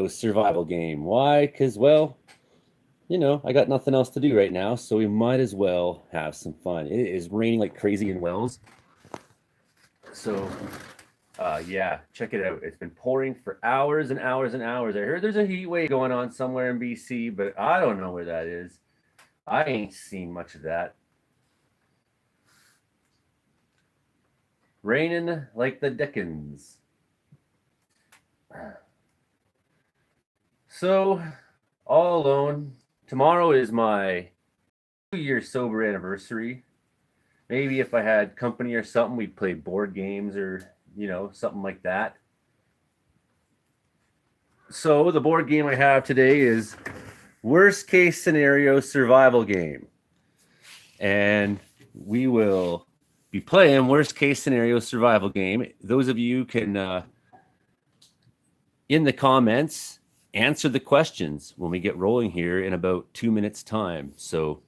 survival game. Why? Because, well, I got nothing else to do right now, so we might as well have some fun. It is raining like crazy in Wells. So, yeah, check it out. It's been pouring for hours and hours and hours. I heard there's a heat wave going on somewhere in BC, but I don't know where that is. I ain't seen much of that. Raining like the Dickens. So, all alone. Tomorrow is my 2-year sober anniversary. Maybe if I had company or something, we'd play board games or, something like that. So, the board game I have today is Worst Case Scenario Survival Game. And we will be playing Worst Case Scenario Survival Game. Those of you can, in the comments, answer the questions when we get rolling here in about 2 minutes' time. So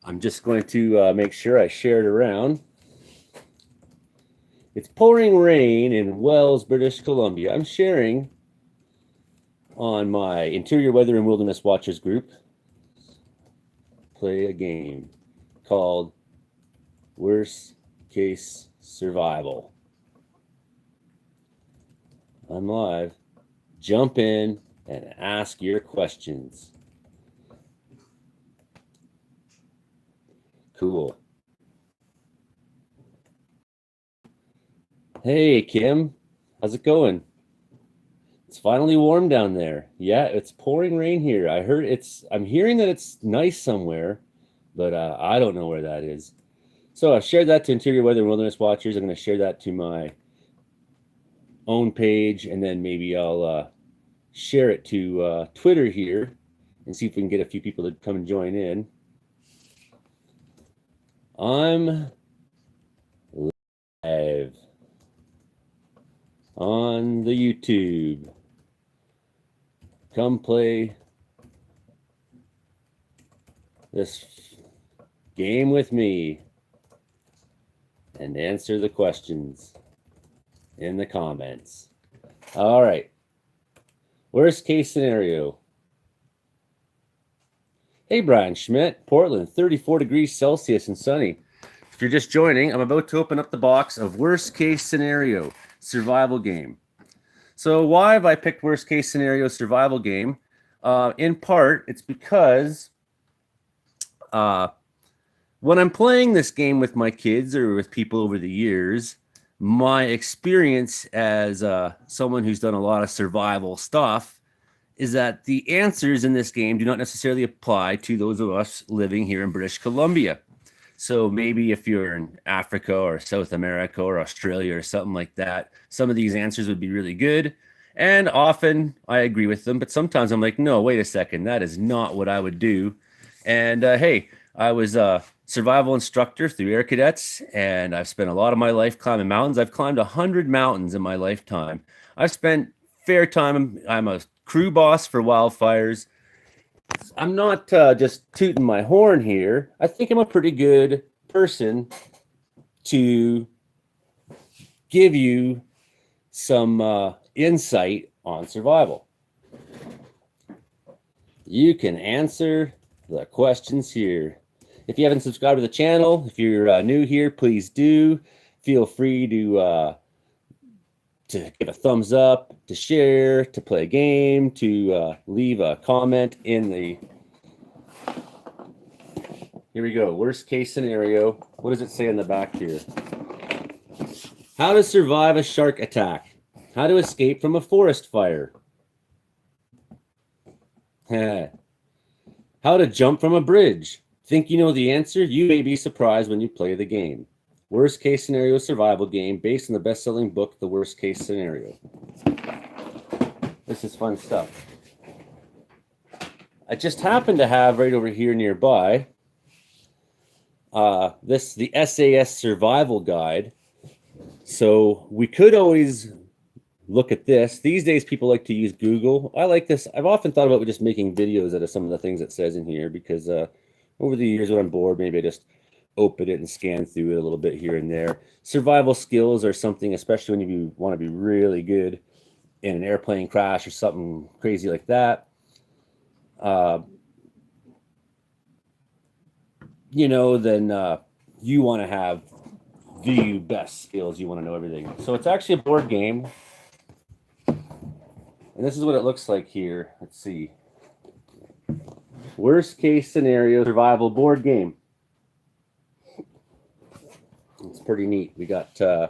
I'm just going to make sure I share it around. It's pouring rain in Wells, British Columbia. I'm sharing on my Interior Weather and Wilderness Watchers group. Play a game called Worst Case Survival. I'm live. Jump in and ask your questions. Cool. Hey, Kim. How's it going? It's finally warm down there. Yeah, it's pouring rain here. I'm hearing that it's nice somewhere, but I don't know where that is. So I've shared that to Interior Weather and Wilderness Watchers. I'm going to share that to my own page, and then maybe I'll share it to Twitter here and see if we can get a few people to come and join in. I'm live on the YouTube. Come play this game with me and answer the questions in the comments. All right. Worst case scenario. Hey, Brian Schmidt, Portland, 34 degrees Celsius and sunny. If you're just joining, I'm about to open up the box of worst case scenario survival game. So why have I picked worst case scenario survival game? In part, it's because when I'm playing this game with my kids or with people over the years, my experience as someone who's done a lot of survival stuff is that the answers in this game do not necessarily apply to those of us living here in British Columbia. So maybe if you're in Africa or South America or Australia or something like that, some of these answers would be really good. And often I agree with them, but sometimes I'm like, no, wait a second, that is not what I would do. And hey, I was a survival instructor through Air Cadets, and I've spent a lot of my life climbing mountains. I've climbed 100 mountains in my lifetime. I've spent fair time. I'm a crew boss for wildfires. I'm not just tooting my horn here. I think I'm a pretty good person to give you some insight on survival. You can answer the questions here. If you haven't subscribed to the channel, if you're new here, please do. Feel free to give a thumbs up, to share, to play a game, to leave a comment in the... Here we go. Worst case scenario. What does it say in the back here? How to survive a shark attack. How to escape from a forest fire. How to jump from a bridge. Think you know the answer? You may be surprised when you play the game. Worst case scenario survival game based on the best-selling book, The Worst Case Scenario. This is fun stuff. I just happen to have right over here nearby the SAS Survival Guide. So we could always look at this. These days, people like to use Google. I like this. I've often thought about just making videos out of some of the things it says in here because over the years when I'm bored, maybe I just open it and scan through it a little bit here and there. Survival skills are something, especially when you want to be really good in an airplane crash or something crazy like that. Then you want to have the best skills. You want to know everything. So it's actually a board game. And this is what it looks like here. Let's see. Worst case scenario survival board game. It's pretty neat. We got so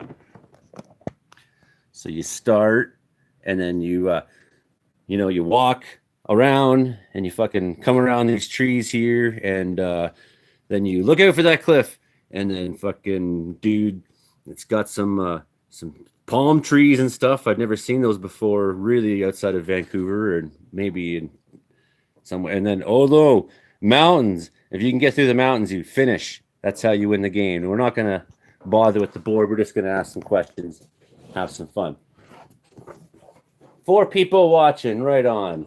you start, and then you walk around, and you fucking come around these trees here, and then you look out for that cliff, and then fucking dude, it's got some palm trees and stuff. I've never seen those before, really, outside of Vancouver, and maybe in somewhere. And then no, mountains. If you can get through the mountains, you finish. That's how you win the game. We're not gonna bother with the board. We're just gonna ask some questions, have some fun. 4 people watching, right on.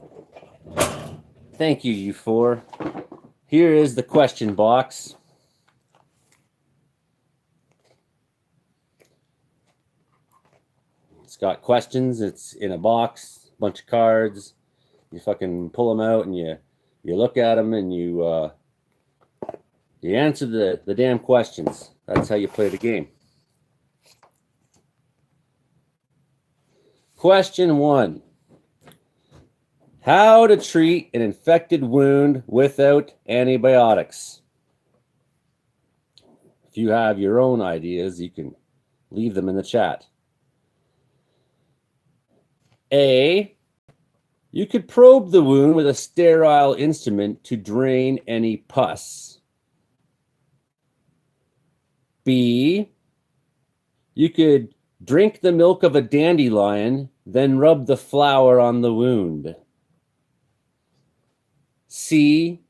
Thank you, you 4. Here is the question box. It's got questions. It's in a box, a bunch of cards. You fucking pull them out, and you look at them, and you answer the damn questions. That's how you play the game. Question 1. How to treat an infected wound without antibiotics. If you have your own ideas, you can leave them in the chat. A, you could probe the wound with a sterile instrument to drain any pus. B, you could drink the milk of a dandelion, then rub the flour on the wound. C,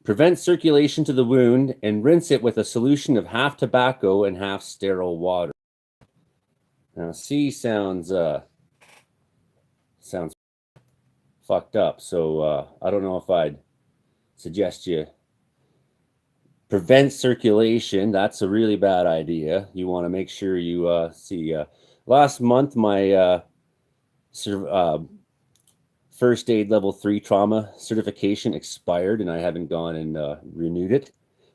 prevent circulation to the wound and rinse it with a solution of half tobacco and half sterile water. Now, C sounds fucked up, so I don't know if I'd suggest you prevent circulation. That's a really bad idea. You want to make sure you see. Last month, my first aid level 3 trauma certification expired, and I haven't gone and renewed it.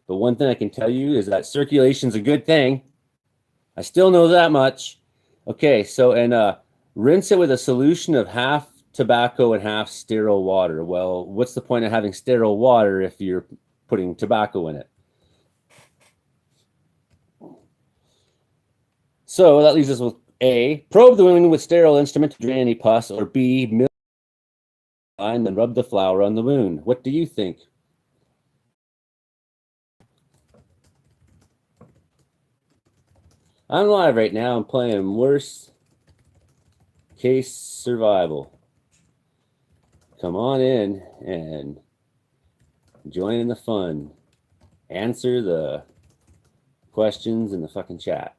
But one thing I can tell you is that circulation's a good thing. I still know that much. Okay, so rinse it with a solution of half tobacco and half sterile water. Well, what's the point of having sterile water if you're putting tobacco in it? So that leaves us with A, probe the wound with sterile instrument to drain any pus, or B, milk and then rub the flour on the wound. What do you think? I'm live right now. I'm playing worst case survival. Come on in and join in the fun. Answer the questions in the fucking chat.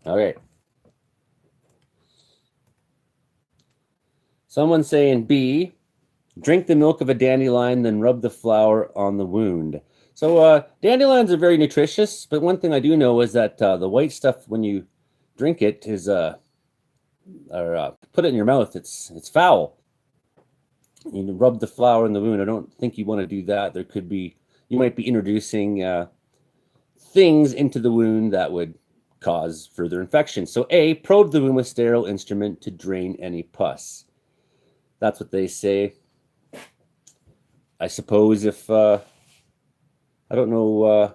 All right. Someone's saying B, drink the milk of a dandelion, then rub the flour on the wound. So dandelions are very nutritious, but one thing I do know is that the white stuff, when you drink it, is put it in your mouth, it's foul. You rub the flour in the wound. I don't think you want to do that. There could be, you might be introducing things into the wound that would cause further infection. So A, probe the wound with sterile instrument to drain any pus. That's what they say. I suppose if I don't know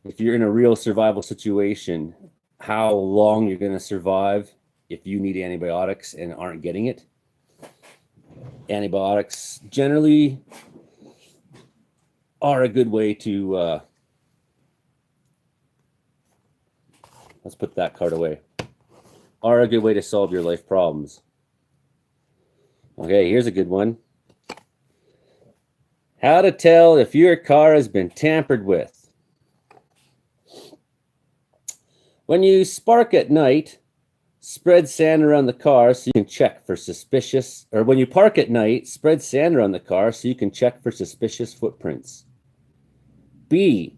if you're in a real survival situation, how long you're going to survive if you need antibiotics and aren't getting it. Antibiotics generally are a good way to let's put that card away. Are a good way to solve your life problems. Okay, here's a good one. How to tell if your car has been tampered with. When you spark at night, spread sand around the car so you can check for suspicious, or when you park at night, spread sand around the car so you can check for suspicious footprints. B,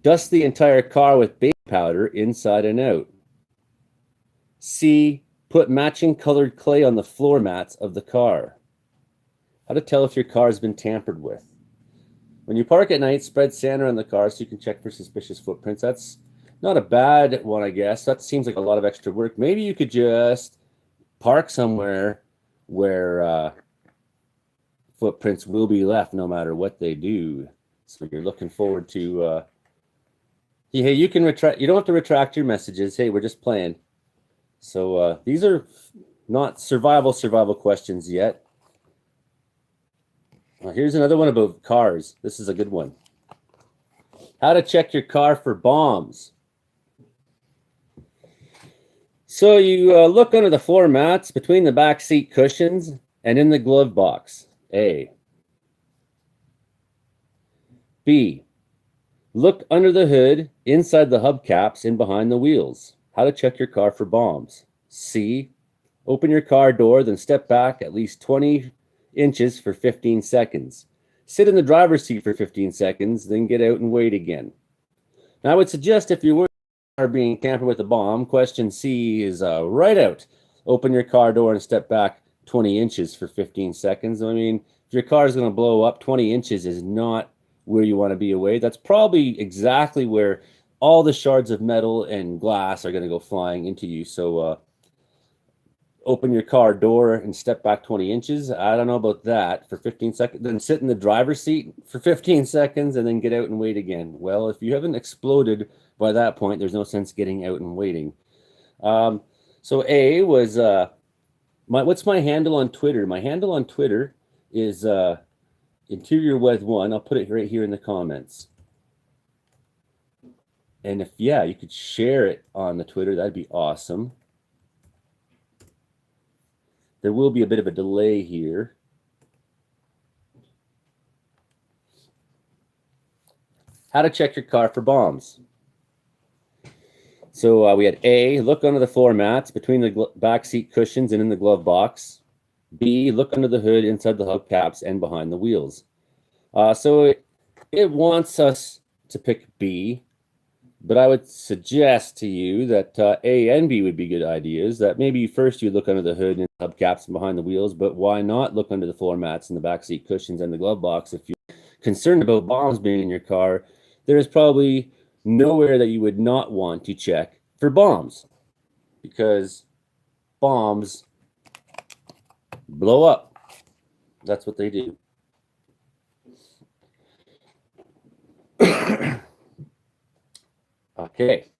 dust the entire car with baking powder inside and out. C, Put matching colored clay on the floor mats of the car. How to tell if your car has been tampered with. When you park at night, spread sand around the car so you can check for suspicious footprints. That's not a bad one, I guess. That seems like a lot of extra work. Maybe you could just park somewhere where footprints will be left no matter what they do. So you're looking forward to hey, you can retract, you don't have to retract your messages. Hey, we're just playing. So these are not survival questions yet. Here's another one about cars. This is a good one. How to check your car for bombs. So you look under the floor mats, between the back seat cushions, and in the glove box. A. B. Look under the hood, inside the hubcaps, and behind the wheels. How to check your car for bombs. C. Open your car door, then step back at least 20 inches for 15 seconds. Sit in the driver's seat for 15 seconds, then get out and wait again. Now, I would suggest if you are being tampered with a bomb, question C is right out. Open your car door and step back 20 inches for 15 seconds. I mean, if your car is going to blow up, 20 inches is not where you want to be away. That's probably exactly where all the shards of metal and glass are going to go flying into you. So open your car door and step back 20 inches. I don't know about that for 15 seconds. Then sit in the driver's seat for 15 seconds and then get out and wait again. Well, if you haven't exploded by that point, there's no sense getting out and waiting. So A was what's my handle on Twitter? My handle on Twitter is Interior With One. I'll put it right here in the comments. And if you could share it on the Twitter, that'd be awesome. There will be a bit of a delay here. How to check your car for bombs. So we had A, look under the floor mats, between the back seat cushions and in the glove box. B, look under the hood, inside the hubcaps, and behind the wheels. So it wants us to pick B, but I would suggest to you that A and B would be good ideas. That maybe first you look under the hood and hubcaps and behind the wheels, but why not look under the floor mats and the backseat cushions and the glove box? If you're concerned about bombs being in your car, there is probably nowhere that you would not want to check for bombs, because bombs blow up. That's what they do. Okay.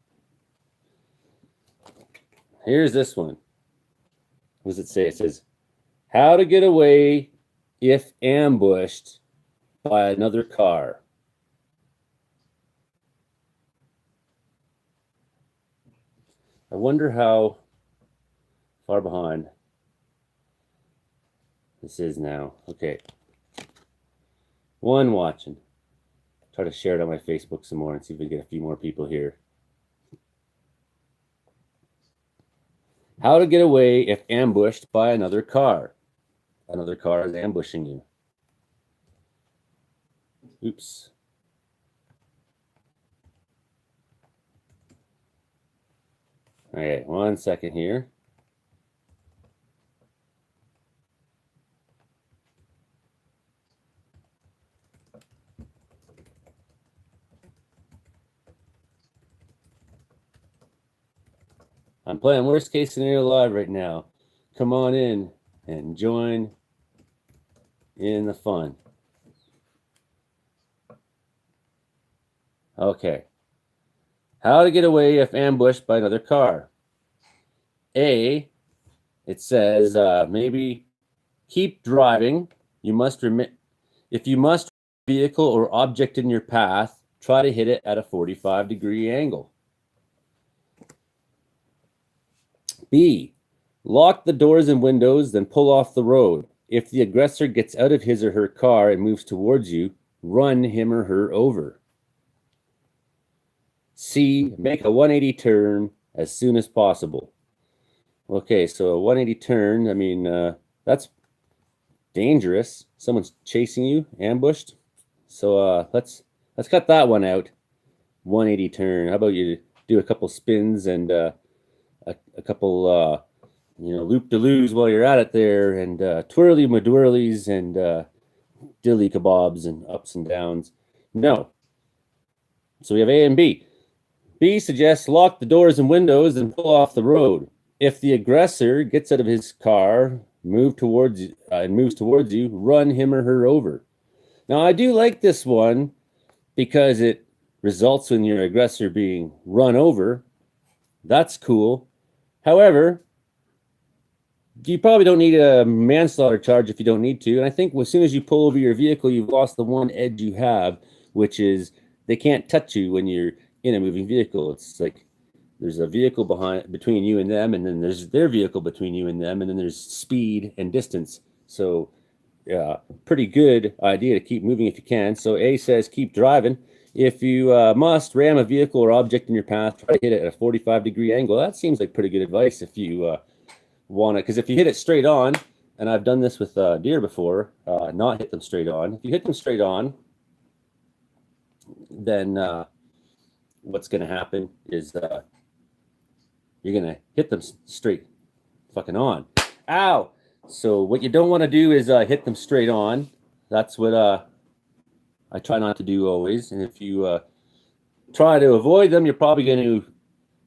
Here's this one. What does it say? It says, how to get away if ambushed by another car. I wonder how far behind this is now. Okay. One watching. Try to share it on my Facebook some more and see if we can get a few more people here. How to get away if ambushed by another car. Another car is ambushing you. Oops. All right, 1 second here. I'm playing worst case scenario live right now. Come on in and join in the fun. Okay. How to get away if ambushed by another car. A, it says maybe keep driving. You must if you must vehicle or object in your path, try to hit it at a 45-degree angle. B, lock the doors and windows, then pull off the road. If the aggressor gets out of his or her car and moves towards you, run him or her over. C, make a 180 turn as soon as possible. Okay, so a 180 turn, I mean, that's dangerous. Someone's chasing you, ambushed. So let's cut that one out. 180 turn. How about you do a couple spins and a couple loop de loos while you're at it there, and twirly madwirlies and dilly kebabs and ups and downs. No. So we have A and B. B suggests lock the doors and windows and pull off the road. If the aggressor gets out of his car, moves towards you, run him or her over. Now, I do like this one because it results in your aggressor being run over. That's cool. However, you probably don't need a manslaughter charge if you don't need to. And I think as soon as you pull over your vehicle, you've lost the one edge you have, which is they can't touch you when you're in a moving vehicle. It's like there's a vehicle between you and them, and then there's their vehicle between you and them, and then there's speed and distance. So yeah, pretty good idea to keep moving if you can. So A says keep driving. If you must ram a vehicle or object in your path, try to hit it at a 45-degree angle. That seems like pretty good advice if you want to, because if you hit it straight on, and I've done this with deer before, not hit them straight on. If you hit them straight on, then what's going to happen is you're going to hit them straight fucking on. Ow! So what you don't want to do is hit them straight on. That's what I try not to do always. And if you try to avoid them, you're probably going to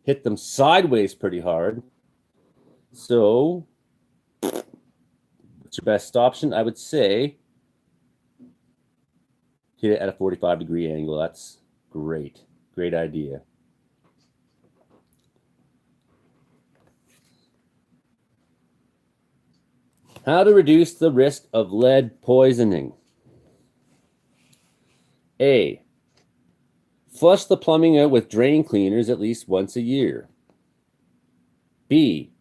hit them sideways pretty hard. So what's your best option? I would say hit it at a 45-degree angle. That's great. Great idea. How to reduce the risk of lead poisoning. A. Flush the plumbing out with drain cleaners at least once a year. B.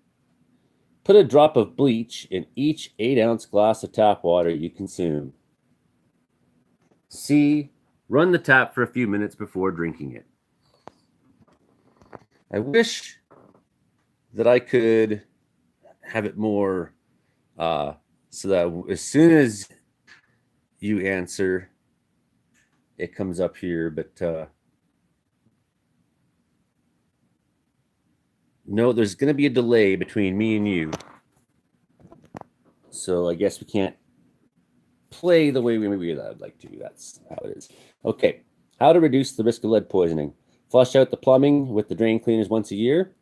Put a drop of bleach in each 8-ounce glass of tap water you consume. C. Run the tap for a few minutes before drinking it. I wish that I could have it more so that as soon as you answer, it comes up here. But no, there's going to be a delay between me and you. So I guess we can't play the way maybe I'd like to. That's how it is. Okay. How to reduce the risk of lead poisoning. Flush out the plumbing with the drain cleaners once a year.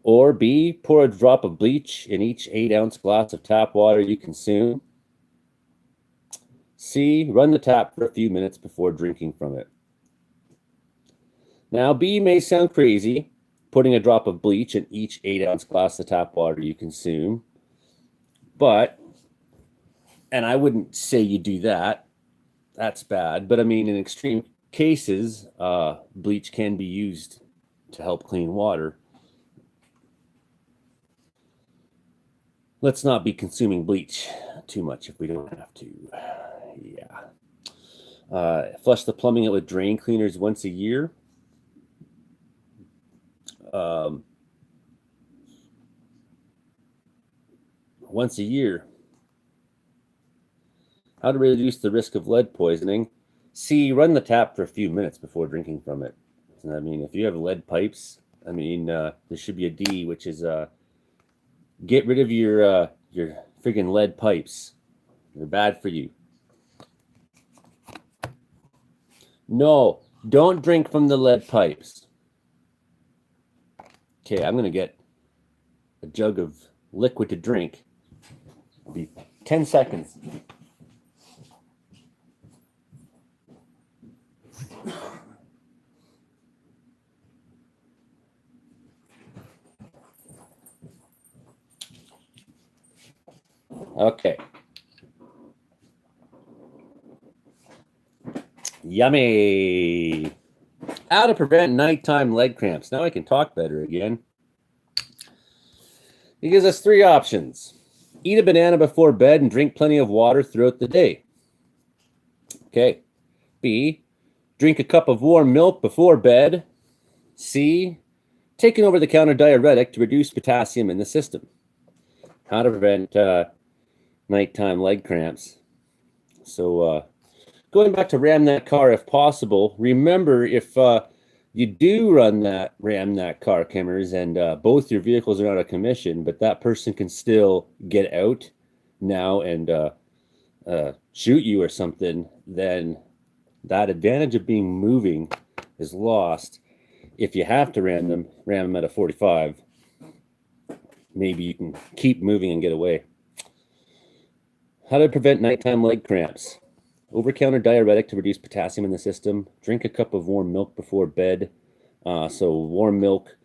Or B, pour a drop of bleach in each 8-ounce glass of tap water you consume. C, run the tap for a few minutes before drinking from it. Now, B may sound crazy, putting a drop of bleach in each 8-ounce glass of tap water you consume. But, and I wouldn't say you do that. That's bad. But I mean, in extreme cases, bleach can be used to help clean water. Let's not be consuming bleach too much if we don't have to. Yeah. Flush the plumbing out with drain cleaners once a year. Once a year. How to reduce the risk of lead poisoning. C, run the tap for a few minutes before drinking from it. I mean, if you have lead pipes, I mean, there should be a D, which is get rid of your friggin' lead pipes. They're bad for you. No, don't drink from the lead pipes. Okay, I'm going to get a jug of liquid to drink. It'll be 10 seconds. Okay. Yummy. How to prevent nighttime leg cramps. Now I can talk better again. He gives us 3 options. Eat a banana before bed and drink plenty of water throughout the day. Okay. B, drink a cup of warm milk before bed. C, take an over-the-counter diuretic to reduce potassium in the system. How to prevent nighttime leg cramps. So going back to ram that car if possible, remember if you do ram that car, Kimmers, and both your vehicles are out of commission, but that person can still get out now and shoot you or something, then that advantage of being moving is lost. If you have to ram them at a 45, maybe you can keep moving and get away. How to prevent nighttime leg cramps? Over-counter diuretic to reduce potassium in the system. Drink a cup of warm milk before bed. So warm milk.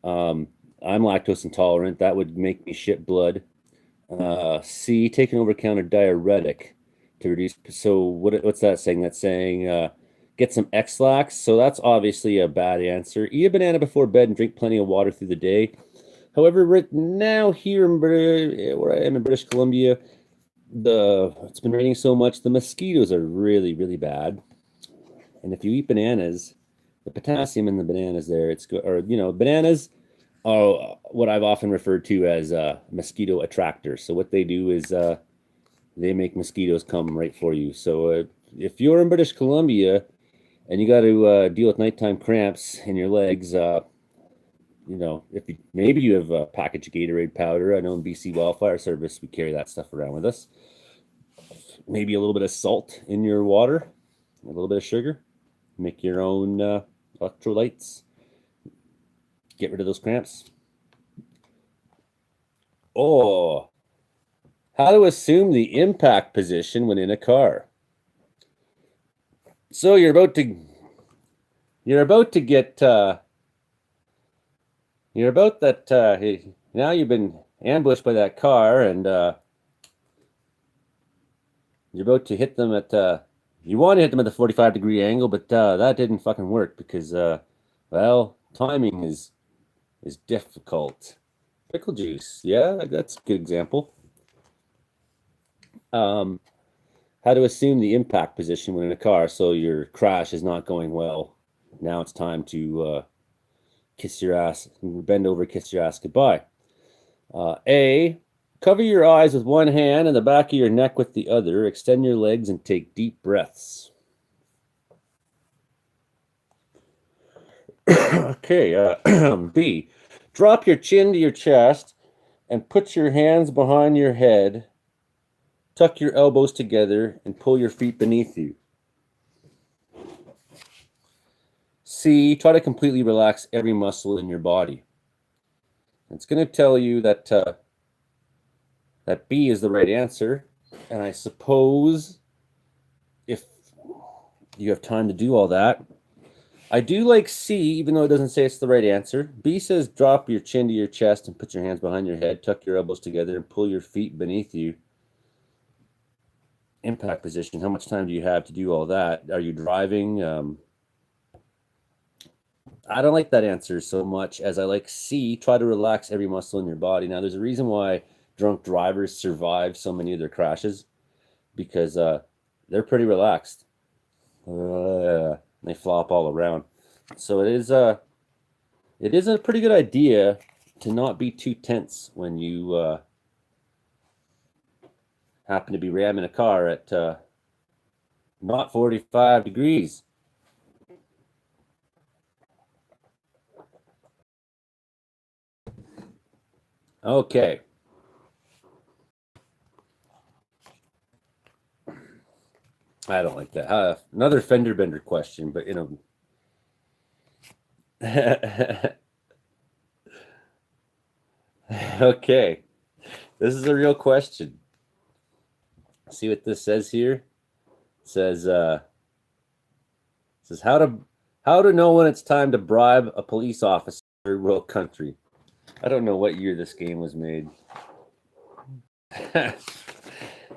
I'm lactose intolerant. That would make me shit blood. C, take an over-counter diuretic to reduce. So what's that saying? That's saying get some X-Lax. So that's obviously a bad answer. Eat a banana before bed and drink plenty of water through the day. However, right now here where I am in British Columbia, it's been raining so much, the mosquitoes are really, really bad. And if you eat bananas, the potassium in the bananas there, it's good. Or, bananas are what I've often referred to as mosquito attractors. So what they do is they make mosquitoes come right for you. So if you're in British Columbia and you got to deal with nighttime cramps in your legs, maybe you have a package of Gatorade powder. I know in BC Wildfire Service, we carry that stuff around with us. Maybe a little bit of salt in your water, a little bit of sugar. Make your own electrolytes. Get rid of those cramps. Oh, how to assume the impact position when in a car. So you're about to get now you've been ambushed by that car, and you're about to hit them at you want to hit them at the 45-degree angle, but that didn't fucking work because timing is difficult. Pickle juice, yeah, that's a good example. How to assume the impact position when in a car so your crash is not going well. Now it's time to kiss your ass, bend over, kiss your ass goodbye. A, cover your eyes with one hand and the back of your neck with the other. Extend your legs and take deep breaths. Okay, B, drop your chin to your chest and put your hands behind your head. Tuck your elbows together and pull your feet beneath you. C, try to completely relax every muscle in your body. It's going to tell you that that B is the right answer. And I suppose if you have time to do all that, I do like C, even though it doesn't say it's the right answer. B says drop your chin to your chest and put your hands behind your head, tuck your elbows together and pull your feet beneath you. Impact position. How much time do you have to do all that? Are you driving? I don't like that answer so much as I like C, try to relax every muscle in your body. Now, there's a reason why drunk drivers survive so many of their crashes, because they're pretty relaxed. They flop all around. So it is a pretty good idea to not be too tense when you happen to be ramming a car at not 45 degrees. Okay. I don't like that. Another fender bender question, but Okay. This is a real question. See what this says here? It says how to know when it's time to bribe a police officer in rural country. I don't know what year this game was made. It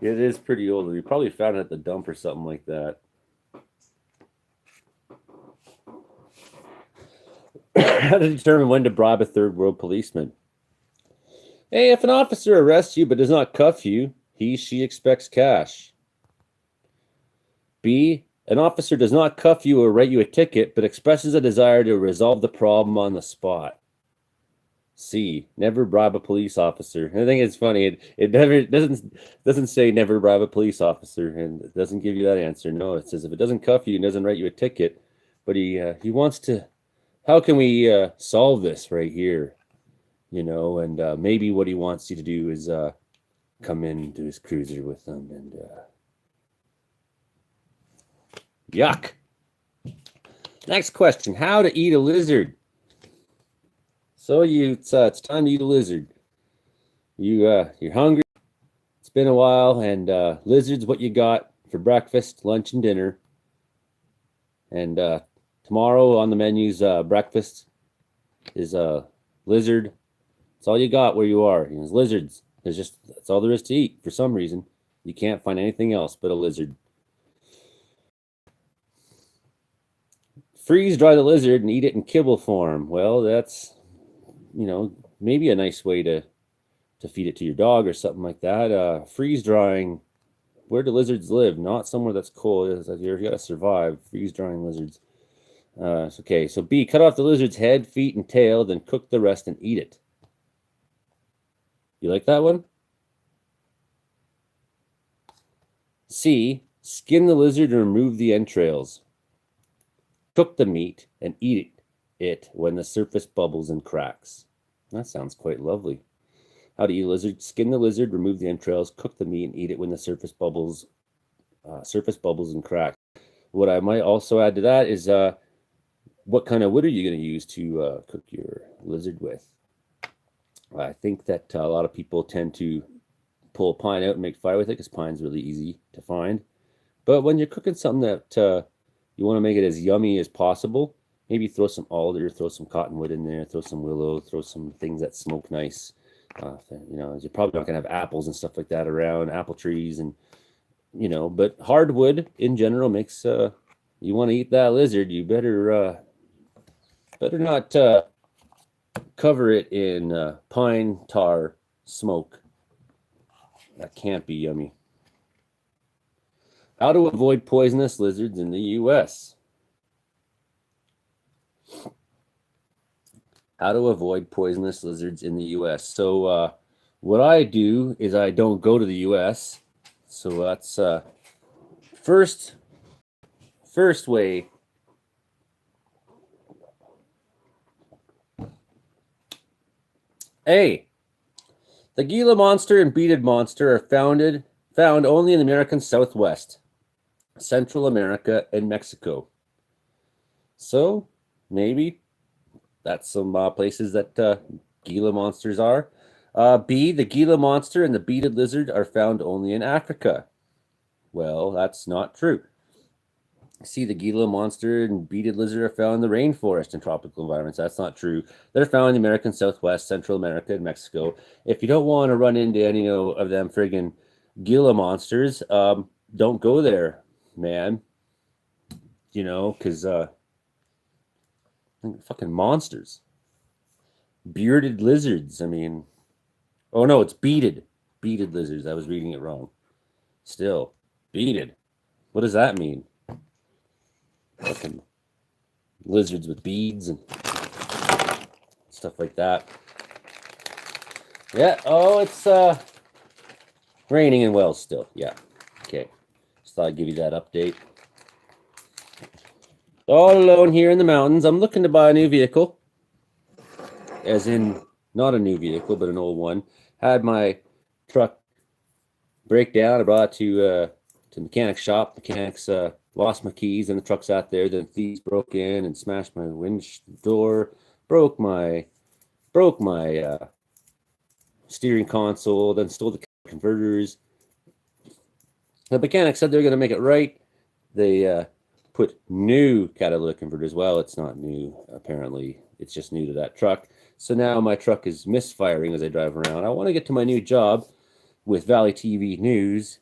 is pretty old. We probably found it at the dump or something like that. How to determine when to bribe a third world policeman. Hey, if an officer arrests you but does not cuff you, she expects cash. B, an officer does not cuff you or write you a ticket, but expresses a desire to resolve the problem on the spot. C, never bribe a police officer. I think it's funny. It never doesn't say never bribe a police officer, and it doesn't give you that answer. No, it says if it doesn't cuff you and doesn't write you a ticket, but he wants to how can we solve this right here? And maybe what he wants you to do is come into his cruiser with him and yuck. Next question: how to eat a lizard? So it's time to eat a lizard. You're hungry. It's been a while, and lizard's what you got for breakfast, lunch, and dinner. And tomorrow on the menu's breakfast is a lizard. It's all you got where you are. It's lizards. That's all there is to eat. For some reason, you can't find anything else but a lizard. Freeze dry the lizard and eat it in kibble form. Well, that's maybe a nice way to feed it to your dog or something like that. Freeze drying, where do lizards live? Not somewhere that's cold. You got to survive freeze drying lizards. Okay, so B, cut off the lizard's head, feet, and tail, then cook the rest and eat it. You like that one? C, skin the lizard and remove the entrails. Cook the meat and eat it when the surface bubbles and cracks. That sounds quite lovely. How to eat a lizard: skin the lizard, remove the entrails, cook the meat, and eat it when the surface bubbles and cracks. What I might also add to that is what kind of wood are you going to use to cook your lizard with? I think that a lot of people tend to pull pine out and make fire with it because pine's really easy to find. But when you're cooking something that you want to make it as yummy as possible, maybe throw some alder, throw some cottonwood in there, throw some willow, throw some things that smoke nice. You're probably not going to have apples and stuff like that around, apple trees, and but hardwood in general makes you want to eat that lizard, you better not cover it in pine tar smoke. That can't be yummy. How to avoid poisonous lizards in the U.S. How to avoid poisonous lizards in the U.S. So what I do is I don't go to the U.S. So that's first way. A, the Gila monster and beaded monster are found only in the American Southwest, Central America, and Mexico. So maybe that's some places that Gila monsters are. B, the Gila monster and the beaded lizard are found only in Africa. Well, that's not true. C, the Gila monster and beaded lizard are found in the rainforest and tropical environments. That's not true. They're found in the American Southwest, Central America, and Mexico. If you don't want to run into any of them friggin' Gila monsters, don't go there, man. Because fucking monsters. Bearded lizards. I mean, oh no, it's beaded lizards. I was reading it wrong. Still, beaded. What does that mean? Fucking lizards with beads and stuff like that. Yeah. Oh, it's raining in Wells still. Yeah. Okay. Just thought I'd give you that update. All alone here in the mountains. I'm looking to buy a new vehicle. As in, not a new vehicle, but an old one. Had my truck break down. I brought it to the mechanic shop. Mechanics lost my keys, and the truck's out there. Then thieves broke in and smashed my winch door. Broke my steering console. Then stole the converters. The mechanic said they're going to make it right. They put new catalytic converters. Well, it's not new, apparently. It's just new to that truck. So now my truck is misfiring as I drive around. I want to get to my new job with Valley TV News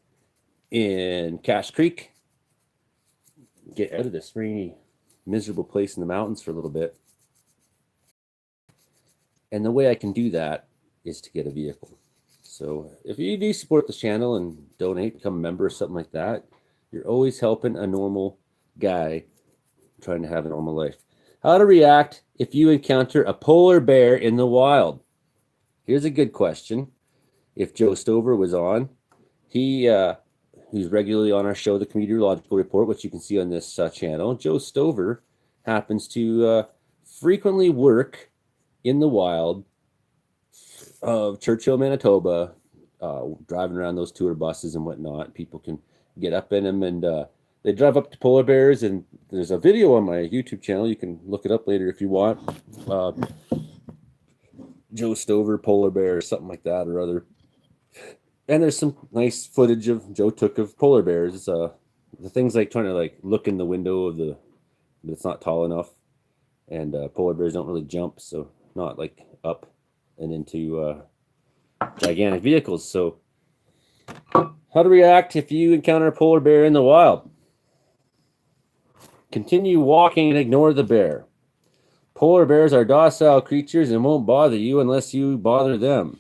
in Cache Creek. Get out of this rainy, miserable place in the mountains for a little bit. And the way I can do that is to get a vehicle. So if you do support this channel and donate, become a member or something like that, you're always helping a normal guy trying to have a normal life. How to react if you encounter a polar bear in the wild. Here's a good question. If Joe Stover was on, who's regularly on our show, The Meteorological Report, which you can see on this channel. Joe Stover happens to frequently work in the wild of Churchill, Manitoba, driving around those tour buses and whatnot. People can get up in them, and they drive up to polar bears. And there's a video on my YouTube channel. You can look it up later if you want. Joe Stover polar bear or something like that or other. And there's some nice footage of Joe took of polar bears. The things like trying to like look in the window of the, but it's not tall enough. And polar bears don't really jump, so not like up and into gigantic vehicles. So how to react if you encounter a polar bear in the wild? Continue walking and ignore the bear. Polar bears are docile creatures and won't bother you unless you bother them.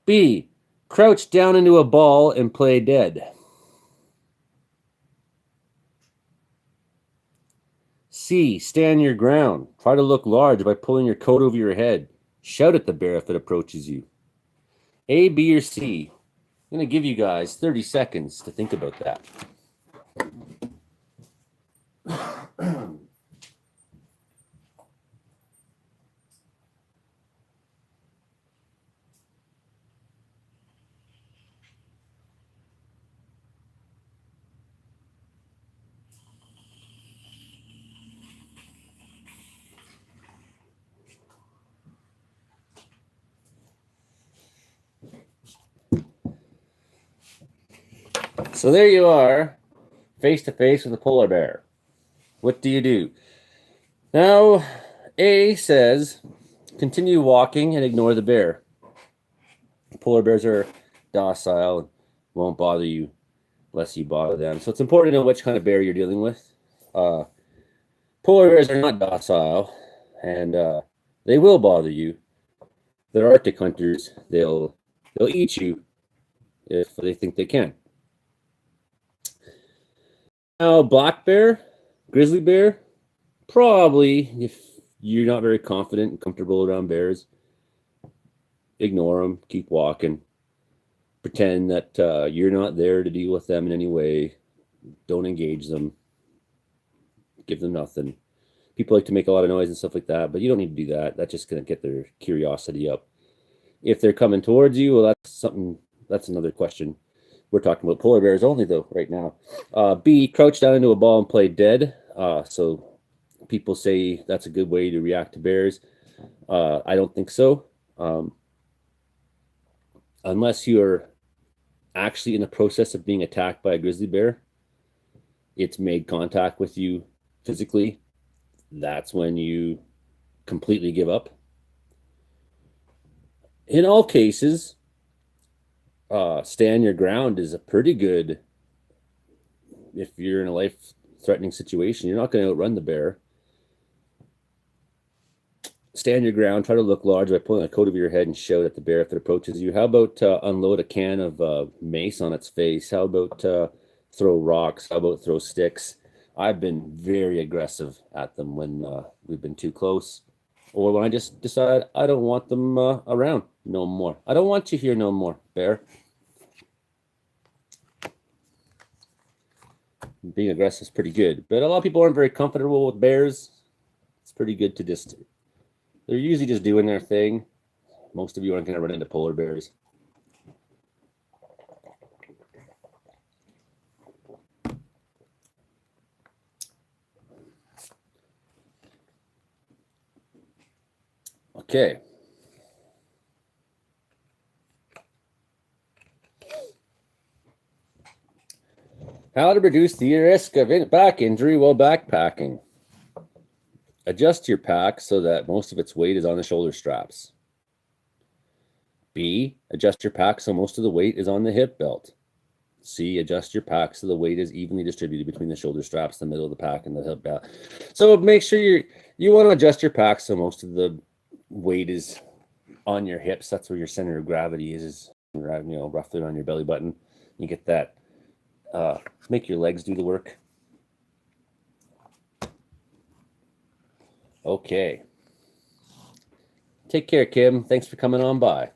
B. Crouch down into a ball and play dead. C. Stand your ground. Try to look large by pulling your coat over your head. Shout at the bear if it approaches you. A, B, or C? I'm going to give you guys 30 seconds to think about that. So there you are, face to face with a polar bear. What do you do? Now, A says, continue walking and ignore the bear. Polar bears are docile and won't bother you unless you bother them. So it's important to know which kind of bear you're dealing with. Polar bears are not docile, and they will bother you. They're Arctic hunters. They'll eat you if they think they can. Now, black bear, grizzly bear, probably if you're not very confident and comfortable around bears, ignore them, keep walking, pretend that you're not there to deal with them in any way. Don't engage them, give them nothing. People like to make a lot of noise and stuff like that, but you don't need to do that. That's just going to get their curiosity up. If they're coming towards you, well, that's another question. We're talking about polar bears only, though, right now. B, crouch down into a ball and play dead. So people say that's a good way to react to bears. I don't think so. Unless you're actually in the process of being attacked by a grizzly bear, it's made contact with you physically. That's when you completely give up. In all cases, stand your ground is a pretty good, if you're in a life-threatening situation, you're not going to outrun the bear. Stand your ground, try to look large by pulling a coat over your head and shout at the bear if it approaches you. How about unload a can of mace on its face? How about throw rocks? How about throw sticks? I've been very aggressive at them when we've been too close, or when I just decide I don't want them around no more. I don't want you here no more, bear. Being aggressive is pretty good, but a lot of people aren't very comfortable with bears. It's pretty good to just, they're usually just doing their thing. Most of you aren't going to run into polar bears. Okay. How to reduce the risk of back injury while backpacking. Adjust your pack so that most of its weight is on the shoulder straps. B, adjust your pack so most of the weight is on the hip belt. C, adjust your pack so the weight is evenly distributed between the shoulder straps, the middle of the pack, and the hip belt. So make sure you want to adjust your pack so most of the weight is on your hips. That's where your center of gravity is roughly on your belly button. You get that. Make your legs do the work. Okay. Take care, Kim. Thanks for coming on by.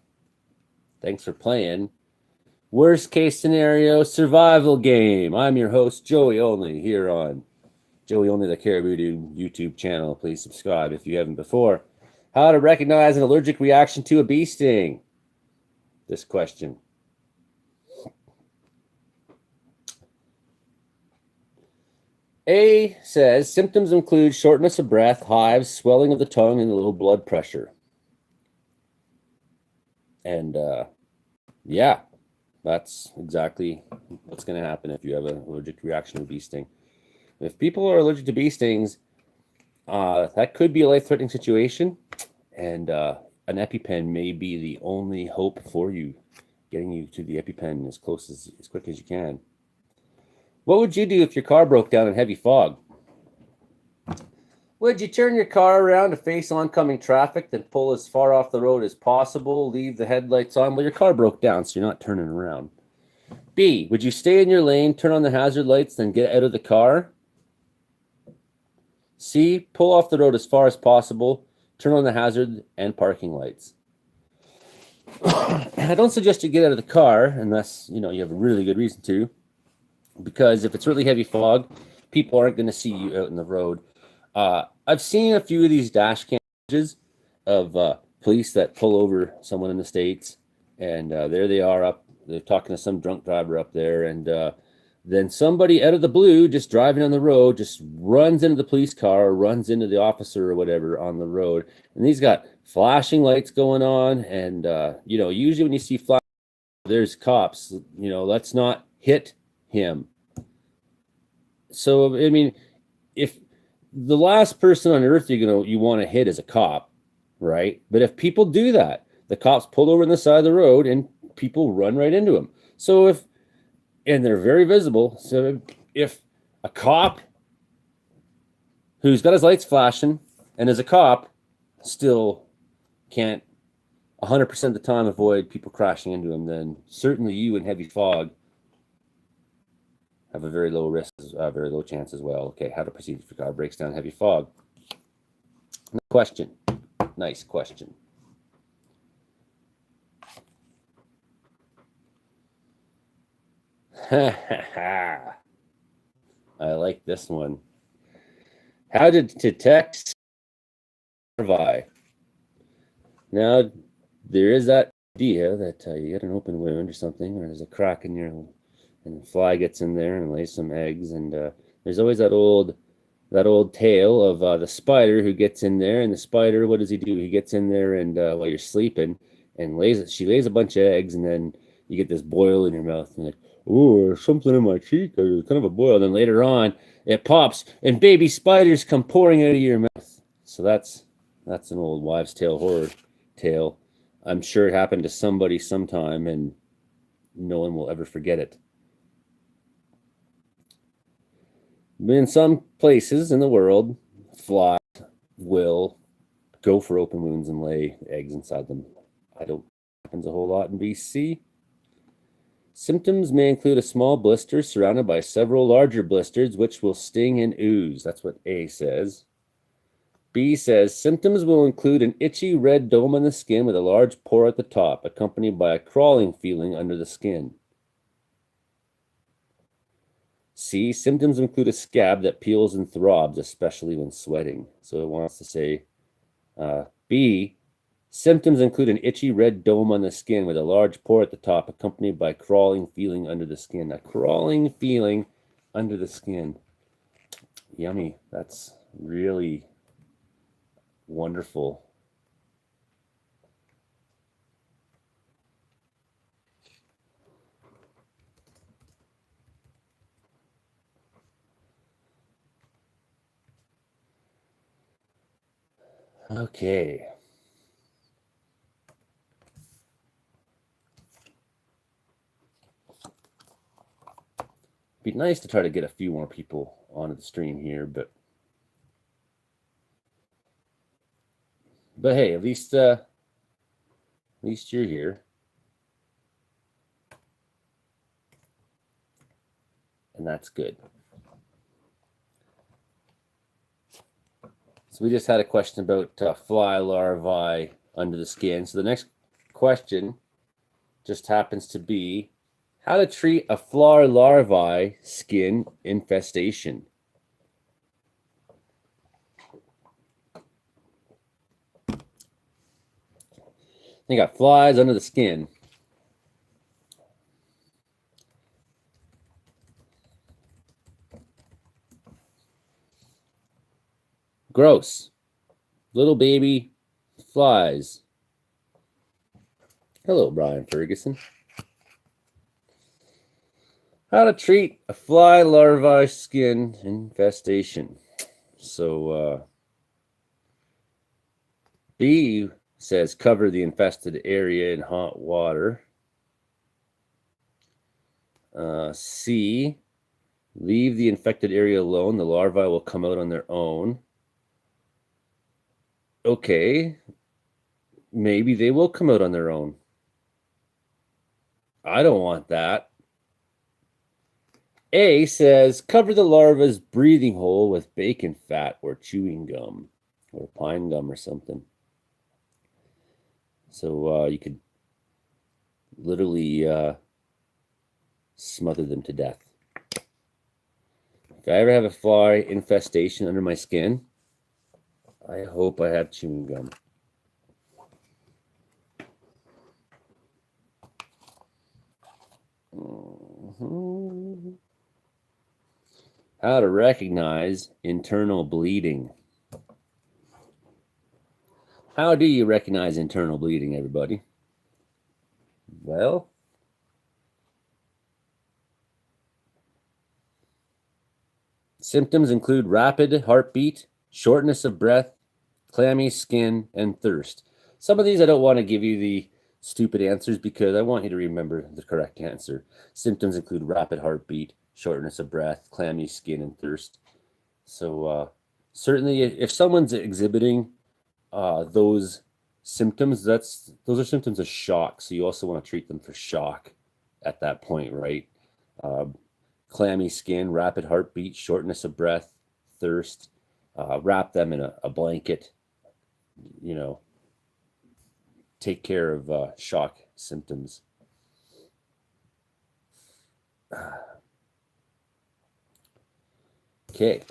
Thanks for playing Worst case scenario survival game. I'm your host, Joey Only, here on Joey Only the Caribou YouTube channel. Please subscribe if you haven't before. How to recognize an allergic reaction to a bee sting. This question. A says symptoms include shortness of breath, hives, swelling of the tongue, and a little blood pressure. And yeah, that's exactly what's going to happen if you have an allergic reaction to a bee sting. If people are allergic to bee stings, that could be a life-threatening situation, and an EpiPen may be the only hope for you, getting you to the EpiPen as quick as you can. What would you do if your car broke down in heavy fog? Would you turn your car around to face oncoming traffic, then pull as far off the road as possible, leave the headlights on? Well, your car broke down, so you're not turning around. B, would you stay in your lane, turn on the hazard lights, then get out of the car? C, pull off the road as far as possible, turn on the hazard and parking lights. I don't suggest you get out of the car unless you have a really good reason to, because if it's really heavy fog, people aren't going to see you out in the road. I've seen a few of these dash cam images of police that pull over someone in the States, and there they are they're talking to some drunk driver up there, and then somebody out of the blue, just driving on the road, just runs into the police car or runs into the officer or whatever on the road. And he's got flashing lights going on. And, usually when you see flashing, there's cops, let's not hit him. So, I mean, if the last person on earth you want to hit is a cop, right? But if people do that, the cops pull over on the side of the road and people run right into them. So and they're very visible. So if a cop who's got his lights flashing and is a cop still can't 100% of the time avoid people crashing into him, then certainly you in heavy fog have a very low risk, very low chance as well. Okay, how to proceed if your car breaks down in heavy fog. Question. Nice question. I like this one. How to detect larvae. Now, there is that idea that you get an open wound or something, or there's a crack in and the fly gets in there and lays some eggs, and there's always that old tale of the spider who gets in there, and the spider, what does he do? He gets in there and while you're sleeping, and she lays a bunch of eggs, and then you get this boil in your mouth, and like, oh, there's something in my cheek, there's kind of a boil. Then later on, it pops, and baby spiders come pouring out of your mouth. So that's an old wives' tale horror tale. I'm sure it happened to somebody sometime, and no one will ever forget it. In some places in the world, flies will go for open wounds and lay eggs inside them. I don't think it happens a whole lot in BC. Symptoms may include a small blister surrounded by several larger blisters, which will sting and ooze. That's what A says. B says symptoms will include an itchy red dome on the skin with a large pore at the top, accompanied by a crawling feeling under the skin. C, symptoms include a scab that peels and throbs, especially when sweating. So it wants to say B, symptoms include an itchy red dome on the skin with a large pore at the top, accompanied by crawling feeling under the skin. A crawling feeling under the skin. Yummy. That's really wonderful. Okay. Be nice to try to get a few more people onto the stream here, but hey, at least you're here, and that's good. So we just had a question about fly larvae under the skin. So the next question just happens to be How to treat a fly larvae skin infestation. They got flies under the skin. Gross. Little baby flies. Hello, Brian Ferguson. How to treat a fly larvae skin infestation. So, B says cover the infested area in hot water. C, leave the infected area alone. The larvae will come out on their own. Okay, maybe they will come out on their own. I don't want that. A says cover the larva's breathing hole with bacon fat or chewing gum or pine gum or something. So you could literally smother them to death. If I ever have a fly infestation under my skin, I hope I have chewing gum. How to recognize internal bleeding. How do you recognize internal bleeding, everybody? Well, symptoms include rapid heartbeat, shortness of breath, clammy skin, and thirst. Some of these I don't want to give you the stupid answers because I want you to remember the correct answer. Symptoms include rapid heartbeat, shortness of breath, clammy skin, and thirst. So certainly if someone's exhibiting those symptoms, those are symptoms of shock. So you also want to treat them for shock at that point, right? Clammy skin, rapid heartbeat, shortness of breath, thirst. Wrap them in a blanket, take care of shock symptoms. Okay.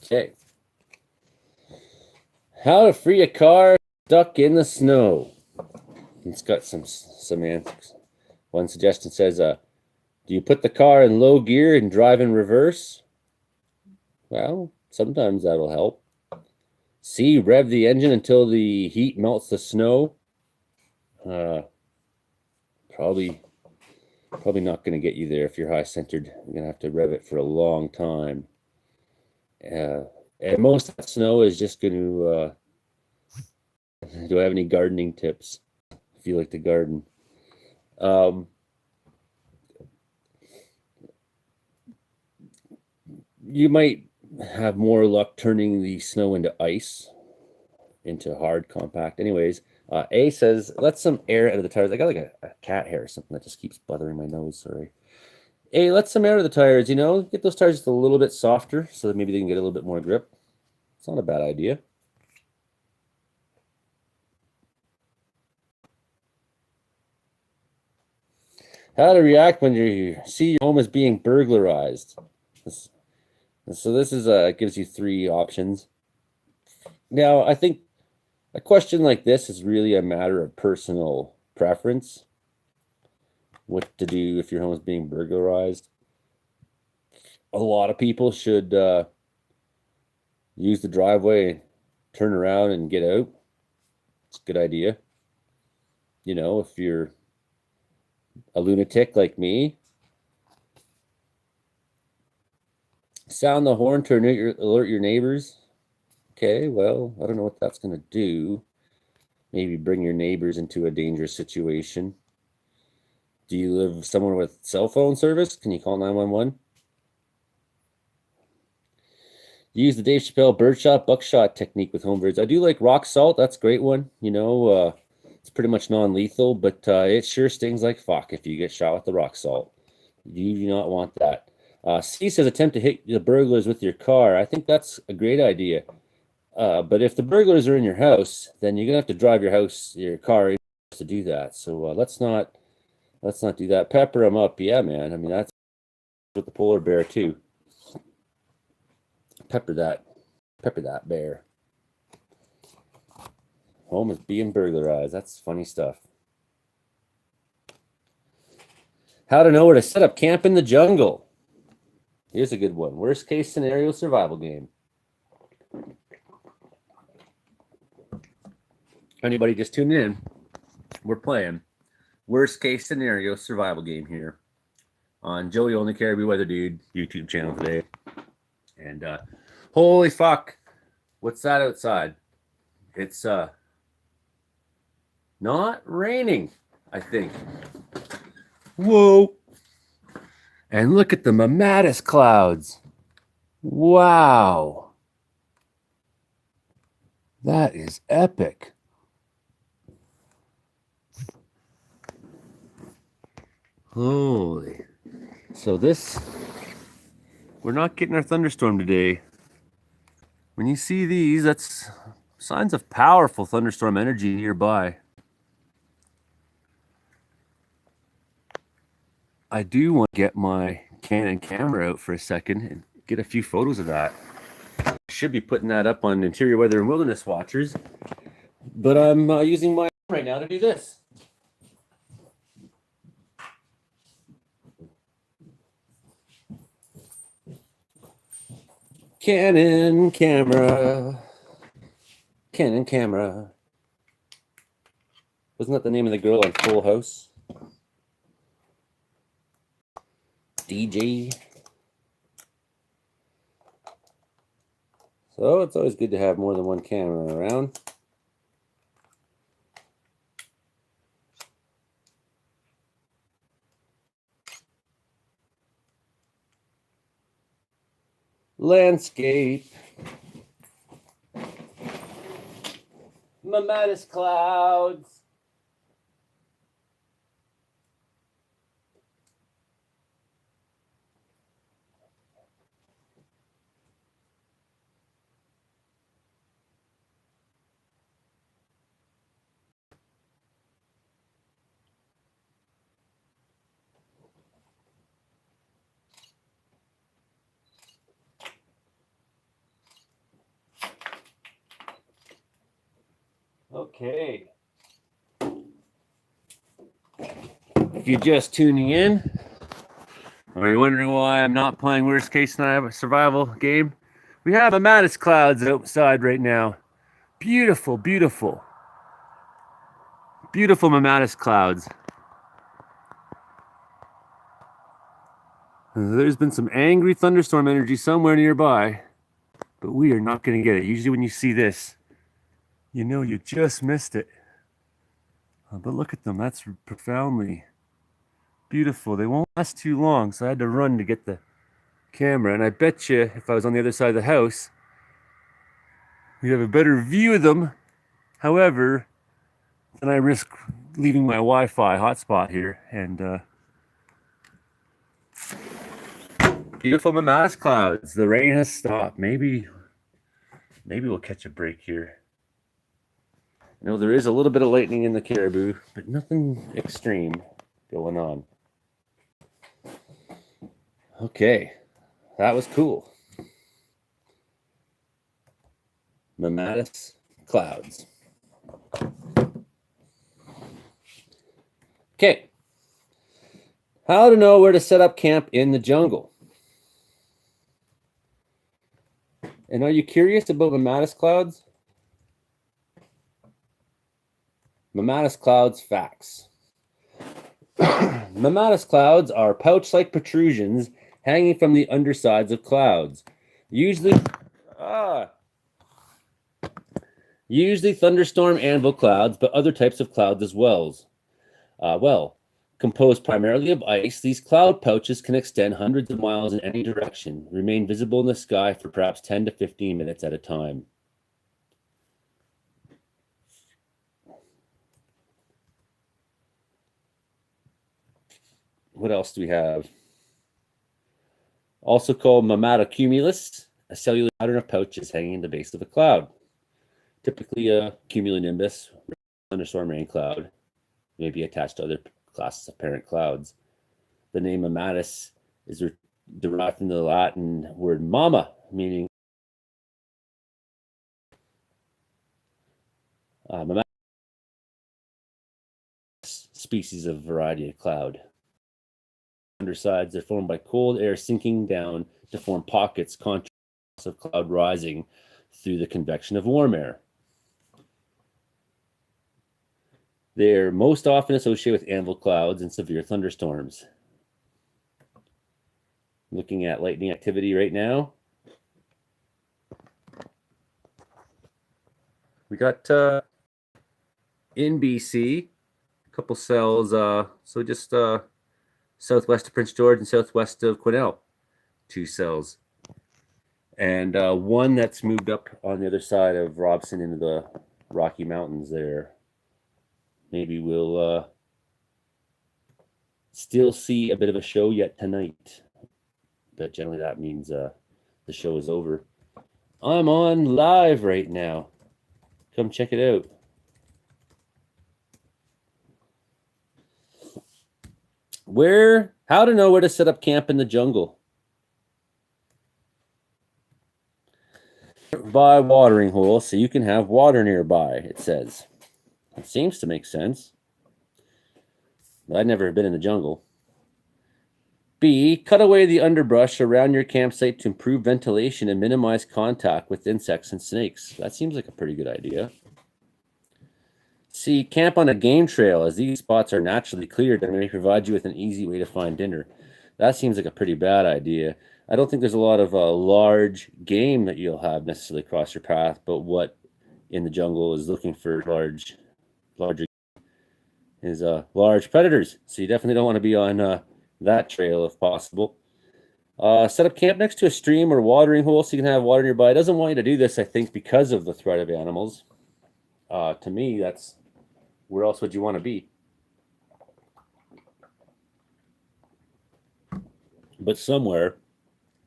Okay. How to free a car stuck in the snow. It's got some answers. One suggestion says, do you put the car in low gear and drive in reverse? Well, sometimes that'll help. C, rev the engine until the heat melts the snow. Probably not going to get you there if you're high-centered. You're going to have to rev it for a long time. And most of that snow is just going to... do I have any gardening tips? If you like to garden. You might have more luck turning the snow into ice, into hard, compact. Anyways, A says, let some air out of the tires. I got like a cat hair or something that just keeps bothering my nose, sorry. A, let some air out of the tires, get those tires just a little bit softer so that maybe they can get a little bit more grip. It's not a bad idea. How to react when you see your home is being burglarized. So this is gives you 3 options. Now, I think a question like this is really a matter of personal preference. What to do if your home is being burglarized. A lot of people should use the driveway, turn around and get out. It's a good idea. If you're a lunatic like me, sound the horn to alert your neighbors. Okay, well, I don't know what that's going to do. Maybe bring your neighbors into a dangerous situation. Do you live somewhere with cell phone service? Can you call 911? Use the Dave Chappelle birdshot, buckshot technique with home birds. I do like rock salt. That's a great one. It's pretty much non-lethal, but it sure stings like fuck if you get shot with the rock salt. You do not want that. C says attempt to hit the burglars with your car. I think that's a great idea. But if the burglars are in your house, then you're gonna have to drive your car in to do that. So let's not do that. Pepper them up, yeah, man. I mean that's with the polar bear too. Pepper that bear. Home is being burglarized. That's funny stuff. How to know where to set up camp in the jungle. Here's a good one. Worst case scenario survival game. Anybody just tuning in? We're playing worst case scenario survival game here on Joey Only Caribou Weather Dude YouTube channel today. And holy fuck, what's that outside? It's not raining, I think. Whoa. And look at the mammatus clouds. Wow. That is epic. Holy. So we're not getting our thunderstorm today. When you see these, that's signs of powerful thunderstorm energy nearby. I do want to get my Canon camera out for a second and get a few photos of that. I should be putting that up on Interior Weather and Wilderness Watchers, but I'm using my phone right now to do this. Canon camera. Canon camera. Wasn't that the name of the girl on Full House? DJ. So it's always good to have more than one camera around. Landscape. Mammatus clouds. Okay. If you're just tuning in, or you're wondering why I'm not playing worst case survival game, we have mammatus clouds outside right now. Beautiful, beautiful. Beautiful mammatus clouds. There's been some angry thunderstorm energy somewhere nearby, but we are not going to get it. Usually when you see this, you know you just missed it. But look at them. That's profoundly beautiful. They won't last too long, so I had to run to get the camera. And I bet you if I was on the other side of the house, we'd have a better view of them. However, then I risk leaving my Wi-Fi hotspot here. And beautiful mammatus clouds. The rain has stopped. Maybe we'll catch a break here. You know, there is a little bit of lightning in the Caribou, but nothing extreme going on. Okay, that was cool. Mammatus clouds. Okay, how to know where to set up camp in the jungle. And are you curious about mammatus clouds? Mammatus clouds facts. Mammatus clouds are pouch-like protrusions hanging from the undersides of clouds. Usually thunderstorm anvil clouds, but other types of clouds as well. Composed primarily of ice, these cloud pouches can extend hundreds of miles in any direction, remain visible in the sky for perhaps 10 to 15 minutes at a time. What else do we have? Also called mammatocumulus, a cellular pattern of pouches hanging in the base of a cloud. Typically a cumulonimbus, thunderstorm rain cloud, may be attached to other classes of parent clouds. The name mammatus is derived from the Latin word mama, meaning mammatus species of variety of cloud. Undersides, they're formed by cold air sinking down to form pockets, contrast of cloud rising through the convection of warm air. They're most often associated with anvil clouds and severe thunderstorms. Looking at lightning activity right now. We got in BC, a couple cells, so just southwest of Prince George and southwest of Quesnel, 2 cells. And one that's moved up on the other side of Robson into the Rocky Mountains there. Maybe we'll still see a bit of a show yet tonight. But generally that means the show is over. I'm on live right now. Come check it out. How to know where to set up camp in the jungle. By watering hole so you can have water nearby, it says. It seems to make sense. But I've never been in the jungle. B, cut away the underbrush around your campsite to improve ventilation and minimize contact with insects and snakes. That seems like a pretty good idea. C, camp on a game trail, as these spots are naturally cleared and may provide you with an easy way to find dinner. That seems like a pretty bad idea. I don't think there's a lot of large game that you'll have necessarily across your path, but what in the jungle is looking for larger is large predators. So you definitely don't want to be on that trail if possible. Set up camp next to a stream or watering hole so you can have water nearby. It doesn't want you to do this, I think, because of the threat of animals. To me, that's where else would you want to be? But somewhere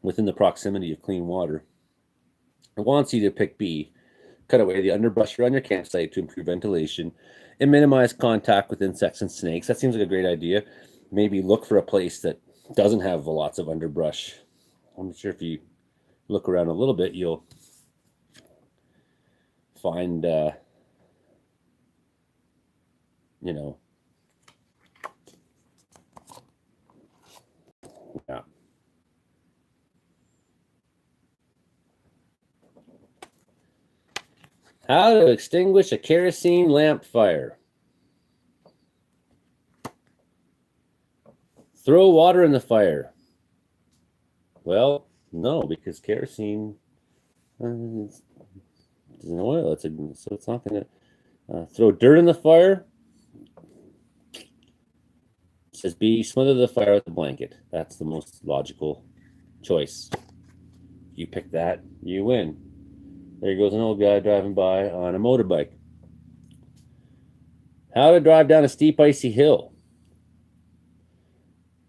within the proximity of clean water. It wants you to pick B. Cut away the underbrush around your campsite to improve ventilation and minimize contact with insects and snakes. That seems like a great idea. Maybe look for a place that doesn't have lots of underbrush. I'm sure if you look around a little bit, you'll find, yeah. How to extinguish a kerosene lamp fire. Throw water in the fire. Well, no, because kerosene is an oil. So it's not going to throw dirt in the fire. It says B, smother the fire with a blanket. That's the most logical choice. You pick that, you win. There goes an old guy driving by on a motorbike. How to drive down a steep, icy hill.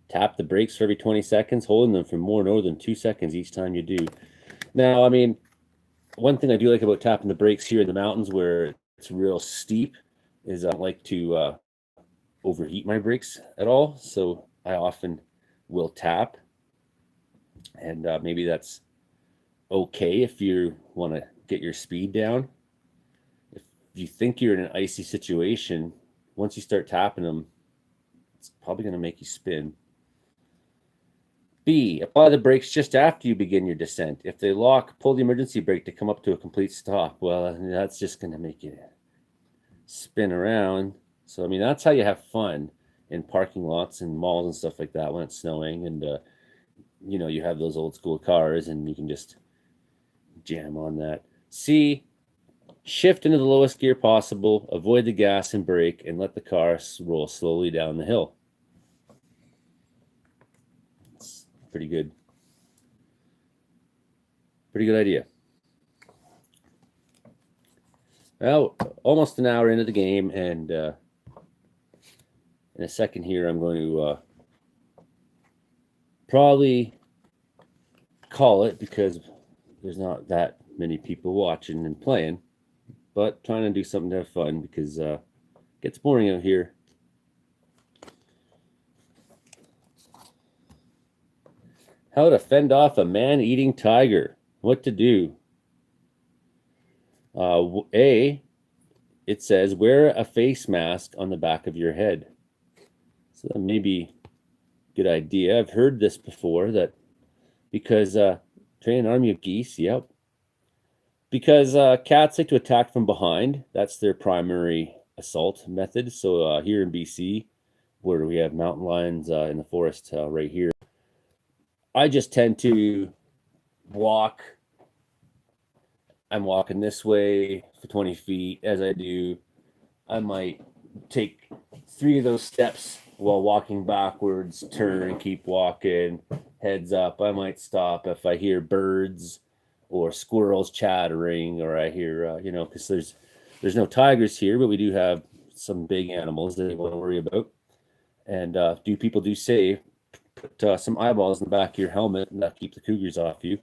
Tap the brakes for every 20 seconds, holding them for more than 2 seconds each time you do. Now, I mean, one thing I do like about tapping the brakes here in the mountains where it's real steep is I don't like to overheat my brakes at all. So I often will tap. And maybe that's okay if you want to get your speed down. If you think you're in an icy situation, once you start tapping them, it's probably going to make you spin. B, apply the brakes just after you begin your descent. If they lock, pull the emergency brake to come up to a complete stop. Well, that's just going to make you spin around. So, I mean, that's how you have fun in parking lots and malls and stuff like that when it's snowing. And, you have those old school cars and you can just jam on that. C, shift into the lowest gear possible, avoid the gas and brake, and let the car roll slowly down the hill. It's pretty good. Pretty good idea. Well, almost an hour into the game, and in a second here, I'm going to probably call it because there's not that many people watching and playing, but trying to do something to have fun because it gets boring out here. How to fend off a man-eating tiger. What to do? A, it says wear a face mask on the back of your head. So that may be a good idea. I've heard this before, that because train an army of geese, yep. Because cats like to attack from behind. That's their primary assault method. So here in BC, where we have mountain lions in the forest right here, I just tend to walk. I'm walking this way for 20 feet. As I do, I might take 3 of those steps while walking backwards, turn, keep walking, heads up. I might stop if I hear birds or squirrels chattering, or I hear, because there's no tigers here, but we do have some big animals that you want to worry about. And people do say put some eyeballs in the back of your helmet and keep the cougars off you.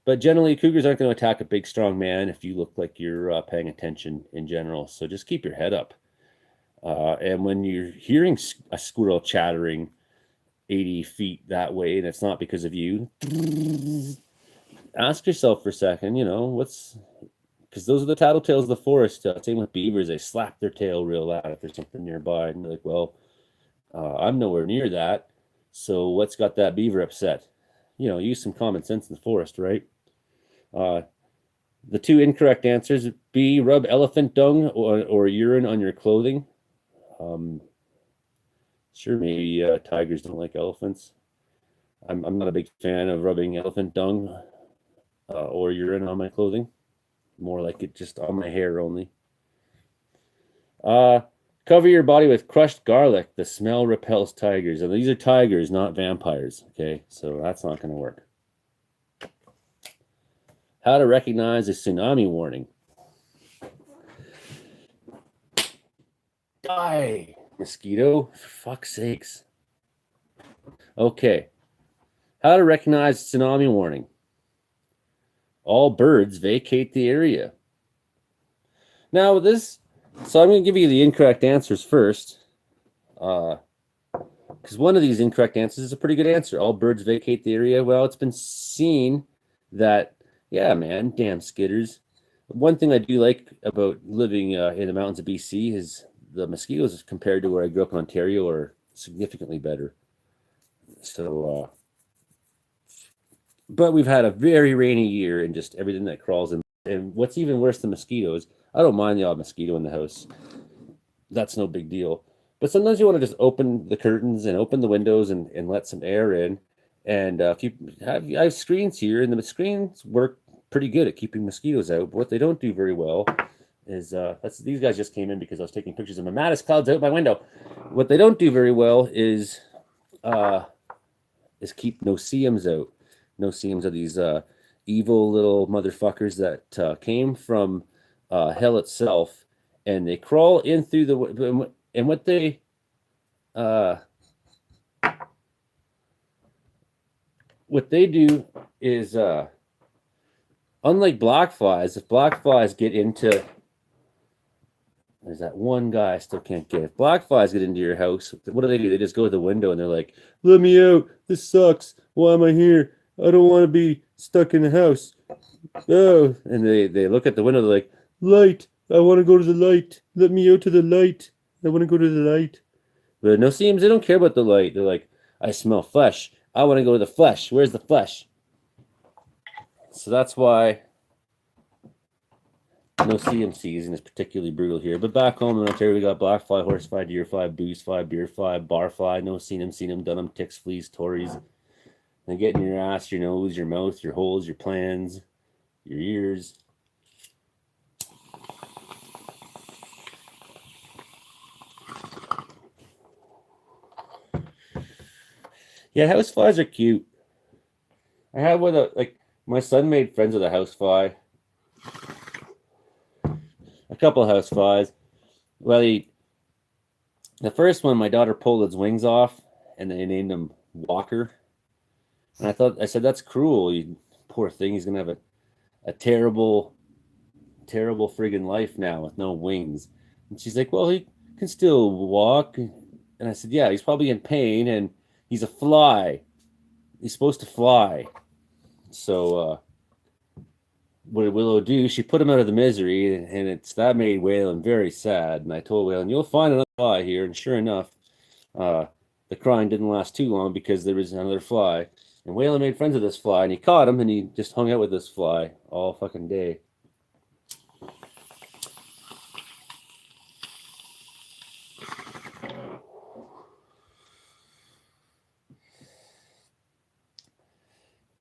But generally, cougars aren't going to attack a big, strong man if you look like you're paying attention in general. So just keep your head up. And when you're hearing a squirrel chattering 80 feet that way, and it's not because of you, ask yourself for a second, because those are the tattletales of the forest. Same with beavers. They slap their tail real loud if there's something nearby. And they're like, well, I'm nowhere near that. So what's got that beaver upset? Use some common sense in the forest, right? The 2 incorrect answers: B, rub elephant dung or urine on your clothing. Sure, maybe tigers don't like elephants. I'm not a big fan of rubbing elephant dung or urine on my clothing. More like it just on my hair only. Cover your body with crushed garlic. The smell repels tigers. And these are tigers, not vampires. Okay, so that's not going to work. How to recognize a tsunami warning. Die, mosquito. For fuck's sakes. Okay. How to recognize tsunami warning. All birds vacate the area. Now, so I'm going to give you the incorrect answers first. Because one of these incorrect answers is a pretty good answer. All birds vacate the area. Well, it's been seen that, yeah, man, damn skitters. One thing I do like about living in the mountains of BC is the mosquitoes compared to where I grew up in Ontario are significantly better. So, but we've had a very rainy year, and just everything that crawls in. And what's even worse than mosquitoes, I don't mind the odd mosquito in the house. That's no big deal. But sometimes you want to just open the curtains and open the windows and let some air in. And I have screens here, and the screens work pretty good at keeping mosquitoes out. But what they don't do very well is these guys just came in because I was taking pictures of mammatus clouds out my window. What they don't do very well is keep no-see-ums out. No-see-ums are these evil little motherfuckers that came from hell itself, and they crawl in through the, and what they do is unlike black flies. If black flies get into, there's that one guy I still can't get. If black flies get into your house, what do? They just go to the window and they're like, let me out, this sucks, why am I here, I don't want to be stuck in the house. Oh, and they look at the window, they're like, light, I want to go to the light, let me out to the light, I want to go to the light. But no-see-ums, they don't care about the light. They're like, I smell flesh, I want to go to the flesh, where's the flesh? So that's why no-see-um season is particularly brutal here. But back home in Ontario, we got black fly, horse fly, deer fly, booze fly, beer fly, bar fly, no-see-um, seen-um, done-um, ticks, fleas, tories. They get in your ass, your nose, your mouth, your holes, your plans, your ears. Yeah, house flies are cute. I had one of, like, my son made friends with a house fly. A couple of house flies. Well, the first one, my daughter pulled its wings off, and they named him Walker. And I said, that's cruel. You poor thing, he's gonna have a terrible, terrible friggin' life now with no wings. And she's like, well, he can still walk. And I said, yeah, he's probably in pain, and he's a fly. He's supposed to fly. So what did Willow do? She put him out of the misery, and that made Waylon very sad. And I told Waylon, you'll find another fly here. And sure enough, the crying didn't last too long because there was another fly. And Waylon made friends with this fly, and he caught him, and he just hung out with this fly all fucking day.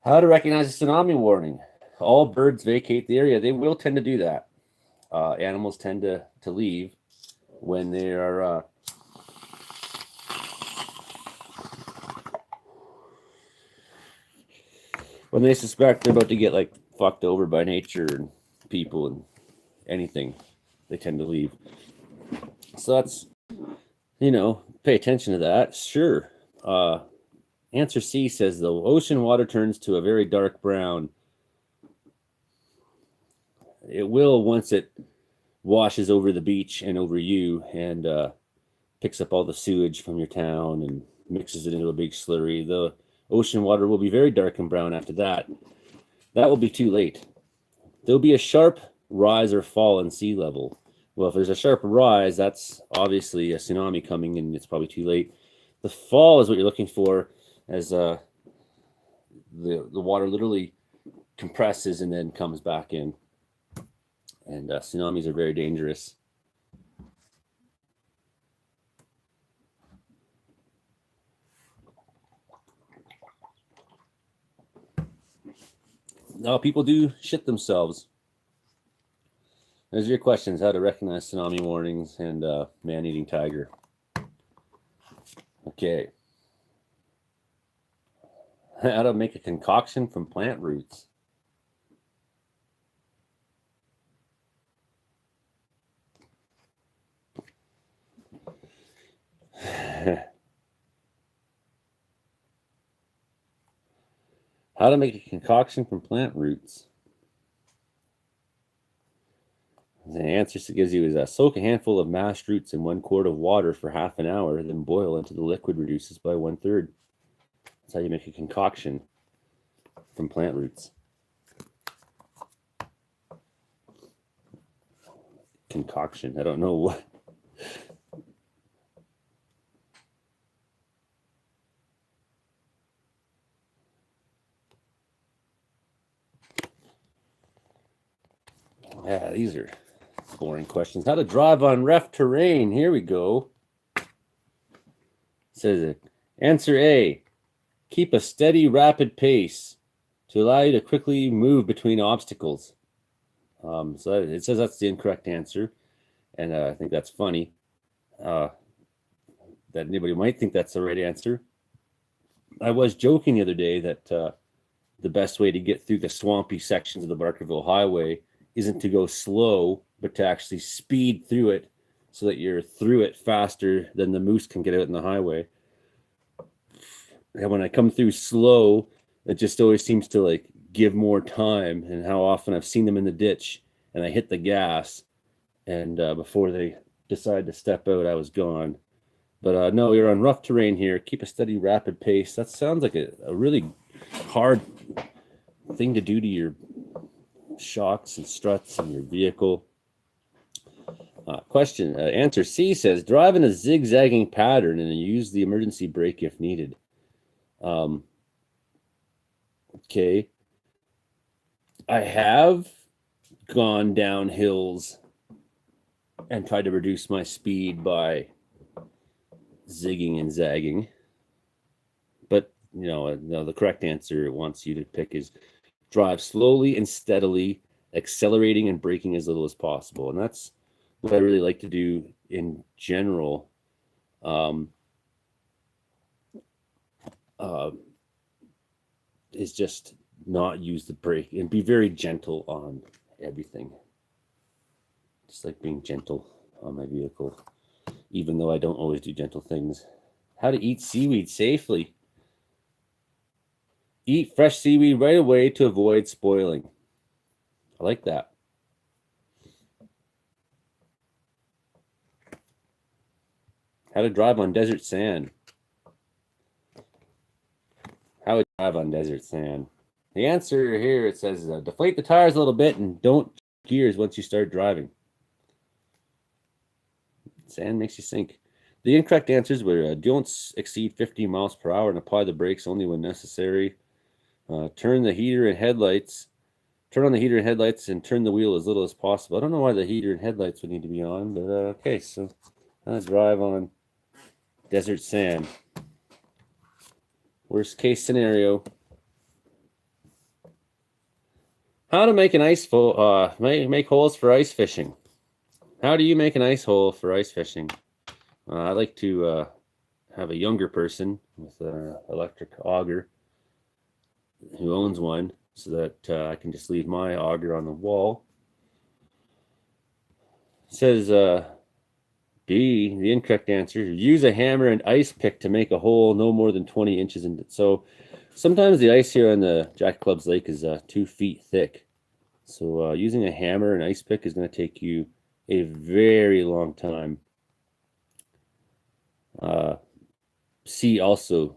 How to recognize a tsunami warning. All birds vacate the area. They will tend to do that. Animals tend to leave when they are when they suspect they're about to get like fucked over by nature and people and anything. They tend to leave. So that's, pay attention to that. Sure. Answer C says the ocean water turns to a very dark brown. It will once it washes over the beach and over you and picks up all the sewage from your town and mixes it into a big slurry. The ocean water will be very dark and brown after that. That will be too late. There'll be a sharp rise or fall in sea level. Well, if there's a sharp rise, that's obviously a tsunami coming, and it's probably too late. The fall is what you're looking for, as the water literally compresses and then comes back in. And tsunamis are very dangerous. No, people do shit themselves. Those are your questions: how to recognize tsunami warnings and man-eating tiger. Okay. How to make a concoction from plant roots. How to make a concoction from plant roots. The answer it gives you is soak a handful of mashed roots in 1 quart of water for half an hour, then boil until the liquid reduces by 1/3. That's how you make a concoction from plant roots. Concoction. I don't know what. Yeah, these are boring questions. How to drive on rough terrain. Here we go. It says answer A. Keep a steady, rapid pace to allow you to quickly move between obstacles. So it says that's the incorrect answer. And I think that's funny. That anybody might think that's the right answer. I was joking the other day that the best way to get through the swampy sections of the Barkerville Highway isn't to go slow, but to actually speed through it so that you're through it faster than the moose can get out in the highway. And when I come through slow, it just always seems to like give more time. And how often I've seen them in the ditch and I hit the gas, and before they decide to step out, I was gone. But no, you're on rough terrain here. Keep a steady, rapid pace. That sounds like a really hard thing to do to your shocks and struts in your vehicle. Question. Answer C says drive in a zigzagging pattern and use the emergency brake if needed. Okay. I have gone down hills and tried to reduce my speed by zigging and zagging. But, the correct answer it wants you to pick is drive slowly and steadily, accelerating and braking as little as possible. And that's what I really like to do in general. Is just not use the brake and be very gentle on everything. Just like being gentle on my vehicle, even though I don't always do gentle things. How to eat seaweed safely. Eat fresh seaweed right away to avoid spoiling. I like that. How to drive on desert sand. How would you drive on desert sand? The answer here, it says deflate the tires a little bit and don't gears once you start driving. Sand makes you sink. The incorrect answers were don't exceed 50 miles per hour and apply the brakes only when necessary. Turn on the heater and headlights and turn the wheel as little as possible. I don't know why the heater and headlights would need to be on, but okay, so drive on desert sand. Worst case scenario. How to make an make holes for ice fishing. How do you make an ice hole for ice fishing? I like to have a younger person with an electric auger who owns one so that I can just leave my auger on the wall. It says B, the incorrect answer, use a hammer and ice pick to make a hole no more than 20 inches in it. So sometimes the ice here on the Jack Clubs Lake is 2 feet thick. So using a hammer and ice pick is going to take you a very long time. C also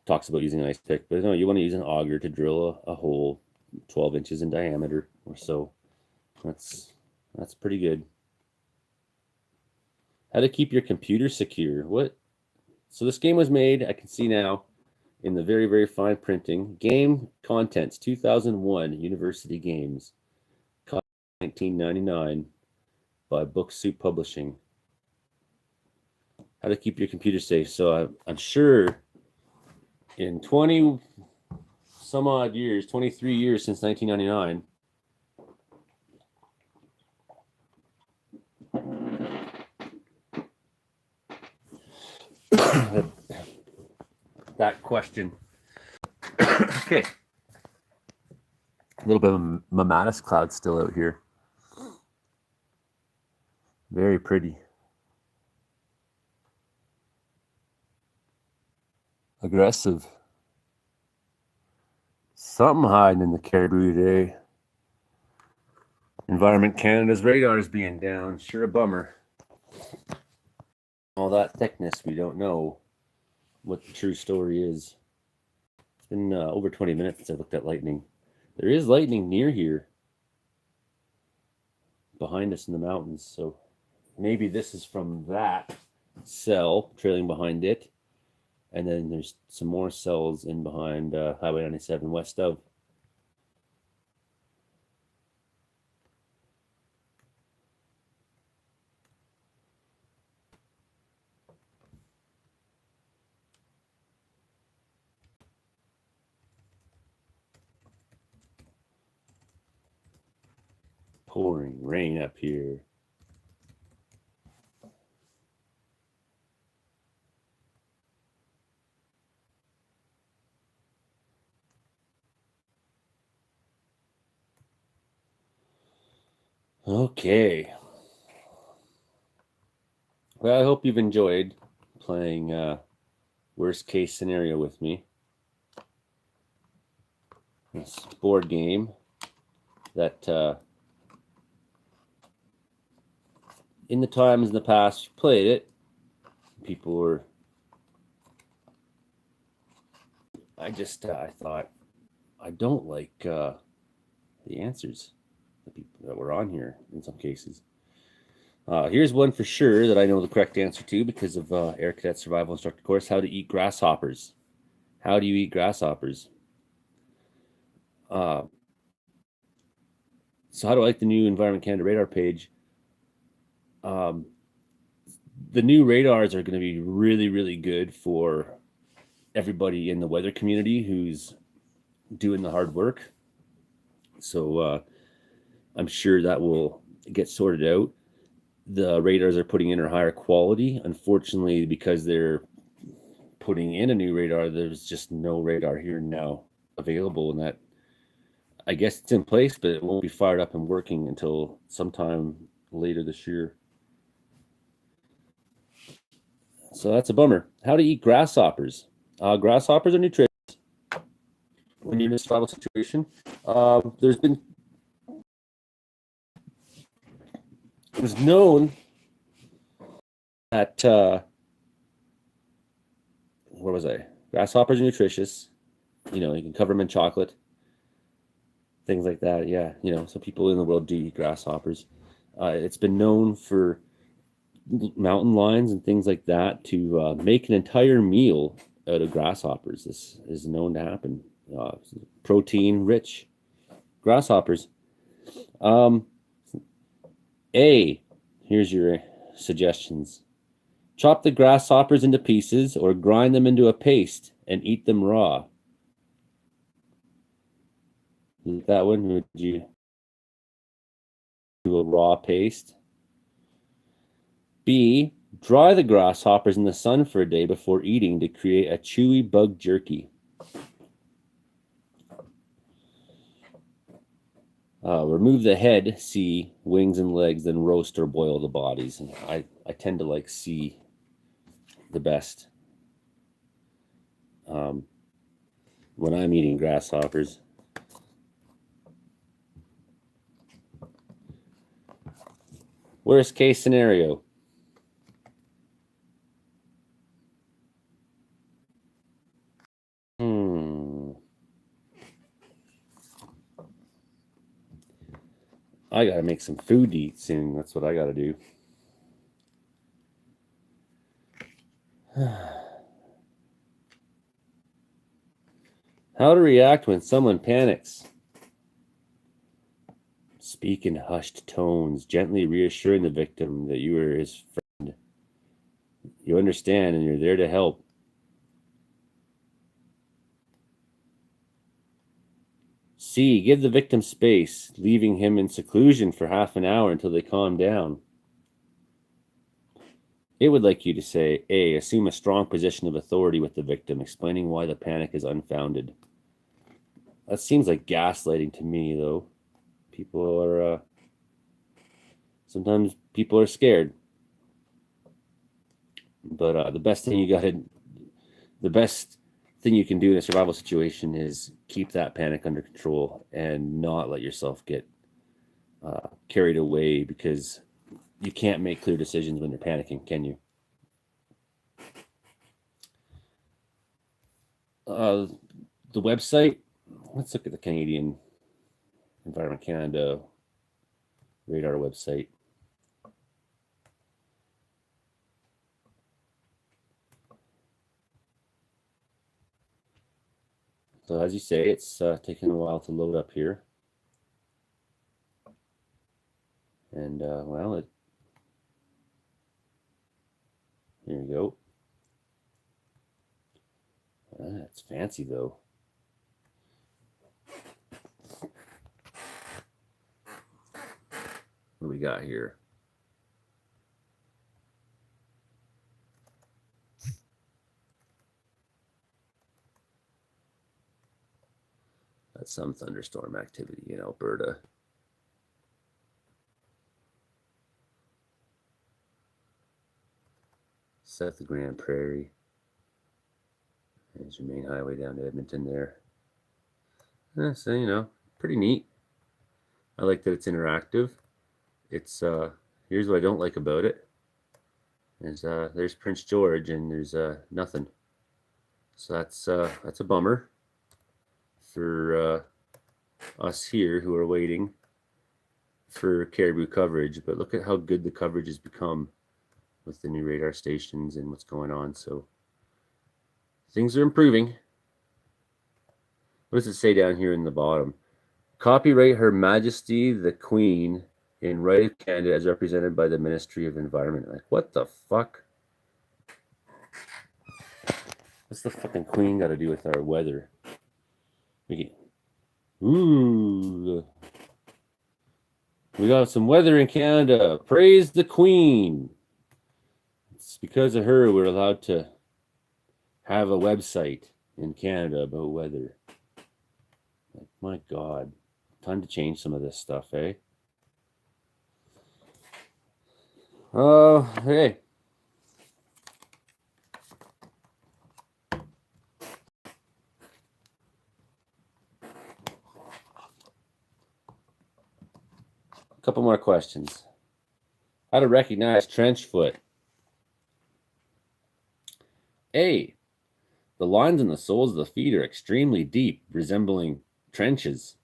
talks about using an ice pick, but no, you want to use an auger to drill a hole 12 inches in diameter or so. That's pretty good. How to keep your computer secure. What? So this game was made, I can see now, in the very, very fine printing. Game Contents, 2001, University Games. 1999 by Book Soup Publishing. How to keep your computer safe. So I'm sure in 20 some odd years, 23 years since 1999, that question. Okay. A little bit of mammatus cloud still out here. Very pretty. Aggressive. Something hiding in the caribou today. Environment Canada's radar is being down. Sure a bummer. All that thickness, we don't know what the true story is. It's been over 20 minutes since I looked at lightning. There is lightning near here. Behind us in the mountains. So maybe this is from that cell trailing behind it. And then there's some more cells in behind Highway 97 west of. Pouring rain up here. Okay. Well, I hope you've enjoyed playing worst case scenario with me. This board game that in the times in the past played it, people were, I thought, I don't like the answers, the people that were on here in some cases. Here's one for sure that I know the correct answer to because of Air Cadet Survival Instructor course. How to eat grasshoppers. How do you eat grasshoppers? So how do I like the new Environment Canada radar page? The new radars are going to be really, really good for everybody in the weather community who's doing the hard work. So I'm sure that will get sorted out. The radars are putting in are higher quality. Unfortunately, because they're putting in a new radar, there's just no radar here now available, and that, I guess it's in place, but it won't be fired up and working until sometime later this year. So that's a bummer. How to eat grasshoppers. Grasshoppers are nutritious. when you're in a survival situation. It was known that where was I? Grasshoppers are nutritious. You know, you can cover them in chocolate, things like that. Yeah, you know, so people in the world do eat grasshoppers. It's been known for mountain lions and things like that to make an entire meal out of grasshoppers. This is known to happen. Protein rich grasshoppers. Here's your suggestions. Chop the grasshoppers into pieces or grind them into a paste and eat them raw. That one, would you do a raw paste? B, dry the grasshoppers in the sun for a day before eating to create a chewy bug jerky. Remove the head, C, wings and legs, then roast or boil the bodies. And I tend to like C the best when I'm eating grasshoppers. Worst case scenario. I gotta make some food to eat soon. That's what I gotta do. How to react when someone panics. Speak in hushed tones, gently reassuring the victim that you are his friend. You understand and you're there to help. C, give the victim space, leaving him in seclusion for half an hour until they calm down. It would like you to say, A, assume a strong position of authority with the victim, explaining why the panic is unfounded. That seems like gaslighting to me, though. People are, sometimes people are scared. But the best thing you can do in a survival situation is keep that panic under control and not let yourself get carried away, because you can't make clear decisions when you're panicking, can you? The website, let's look at the Canadian Environment Canada radar website. So as you say, it's taking a while to load up here. And well, here you go. It's fancy though. What do we got here? That's some thunderstorm activity in Alberta. South of Grand Prairie. There's your main highway down to Edmonton there. So, you know, pretty neat. I like that it's interactive. It's here's what I don't like about it. There's Prince George and there's nothing. So that's a bummer for us here who are waiting for caribou coverage. But look at how good the coverage has become with the new radar stations and what's going on. So things are improving. What does it say down here in the bottom? Copyright Her Majesty the Queen in right of Canada as represented by the Ministry of Environment. Like, what the fuck? What's the fucking Queen got to do with our weather? Ooh. We got some weather in Canada. Praise the Queen. It's because of her we're allowed to have a website in Canada about weather. Like, my God. Time to change some of this stuff, eh? Okay. A couple more questions. How to recognize trench foot. A. The lines in the soles of the feet are extremely deep, resembling trenches.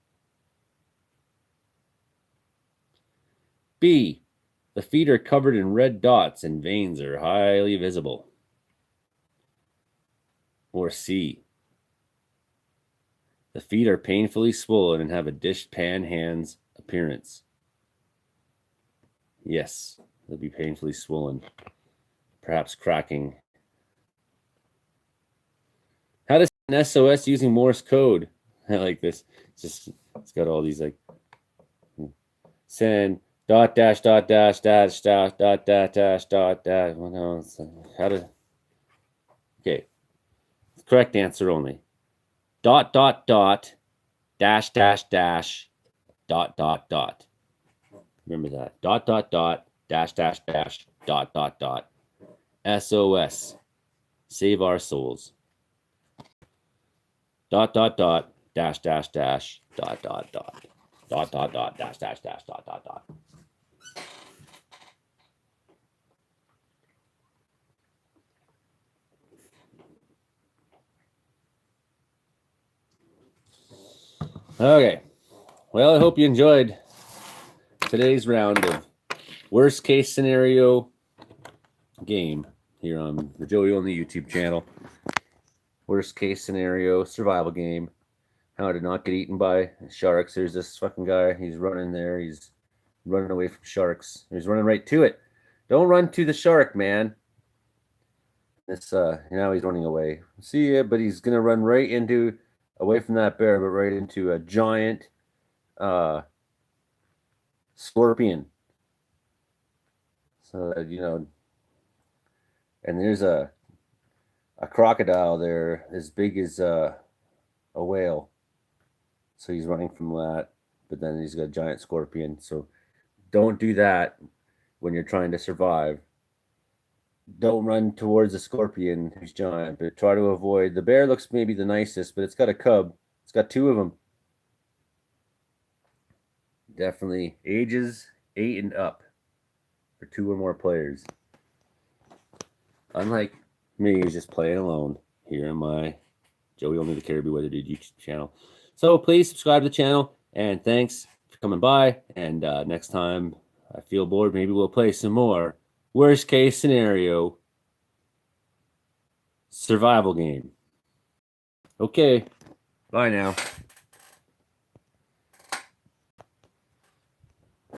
B. The feet are covered in red dots and veins are highly visible. Or C. The feet are painfully swollen and have a dishpan hands appearance. Yes, they'll be painfully swollen, perhaps cracking. How does an SOS using Morse code? I like this. It's got all these like send dot dash dot dash dash dot dot dash dash dot dash. Well, no, how to? Okay, correct answer only. Dot dot dot dash dash dash dot dot dot. Remember that. Dot dot dot dash dash dash dot dot dot. SOS. Save our souls. Dot dot dot dash dash dash dot dot dot dot dot dot dash dash dash dot dot dot. Okay. Well, I hope you enjoyed today's round of worst case scenario game here on the Joey Only YouTube channel. Worst case scenario survival game. How to not get eaten by sharks. There's this fucking guy. He's running there. He's running away from sharks. He's running right to it. Don't run to the shark, man. This now he's running away. See ya, but he's gonna run right into away from that bear, but right into a giant scorpion. So and there's a crocodile there as big as a whale. So he's running from that, but then he's got a giant scorpion. So don't do that when you're trying to survive. Don't run towards the scorpion who's giant, but try to avoid. The bear looks maybe the nicest, but it's got a cub. It's got two of them. Definitely ages 8 and up for 2 or more players. Unlike me, who's just playing alone here in my Joey Only the Caribou Weather Dude YouTube channel. So please subscribe to the channel, and thanks for coming by. And next time I feel bored, maybe we'll play some more worst case scenario survival game. Okay, bye now.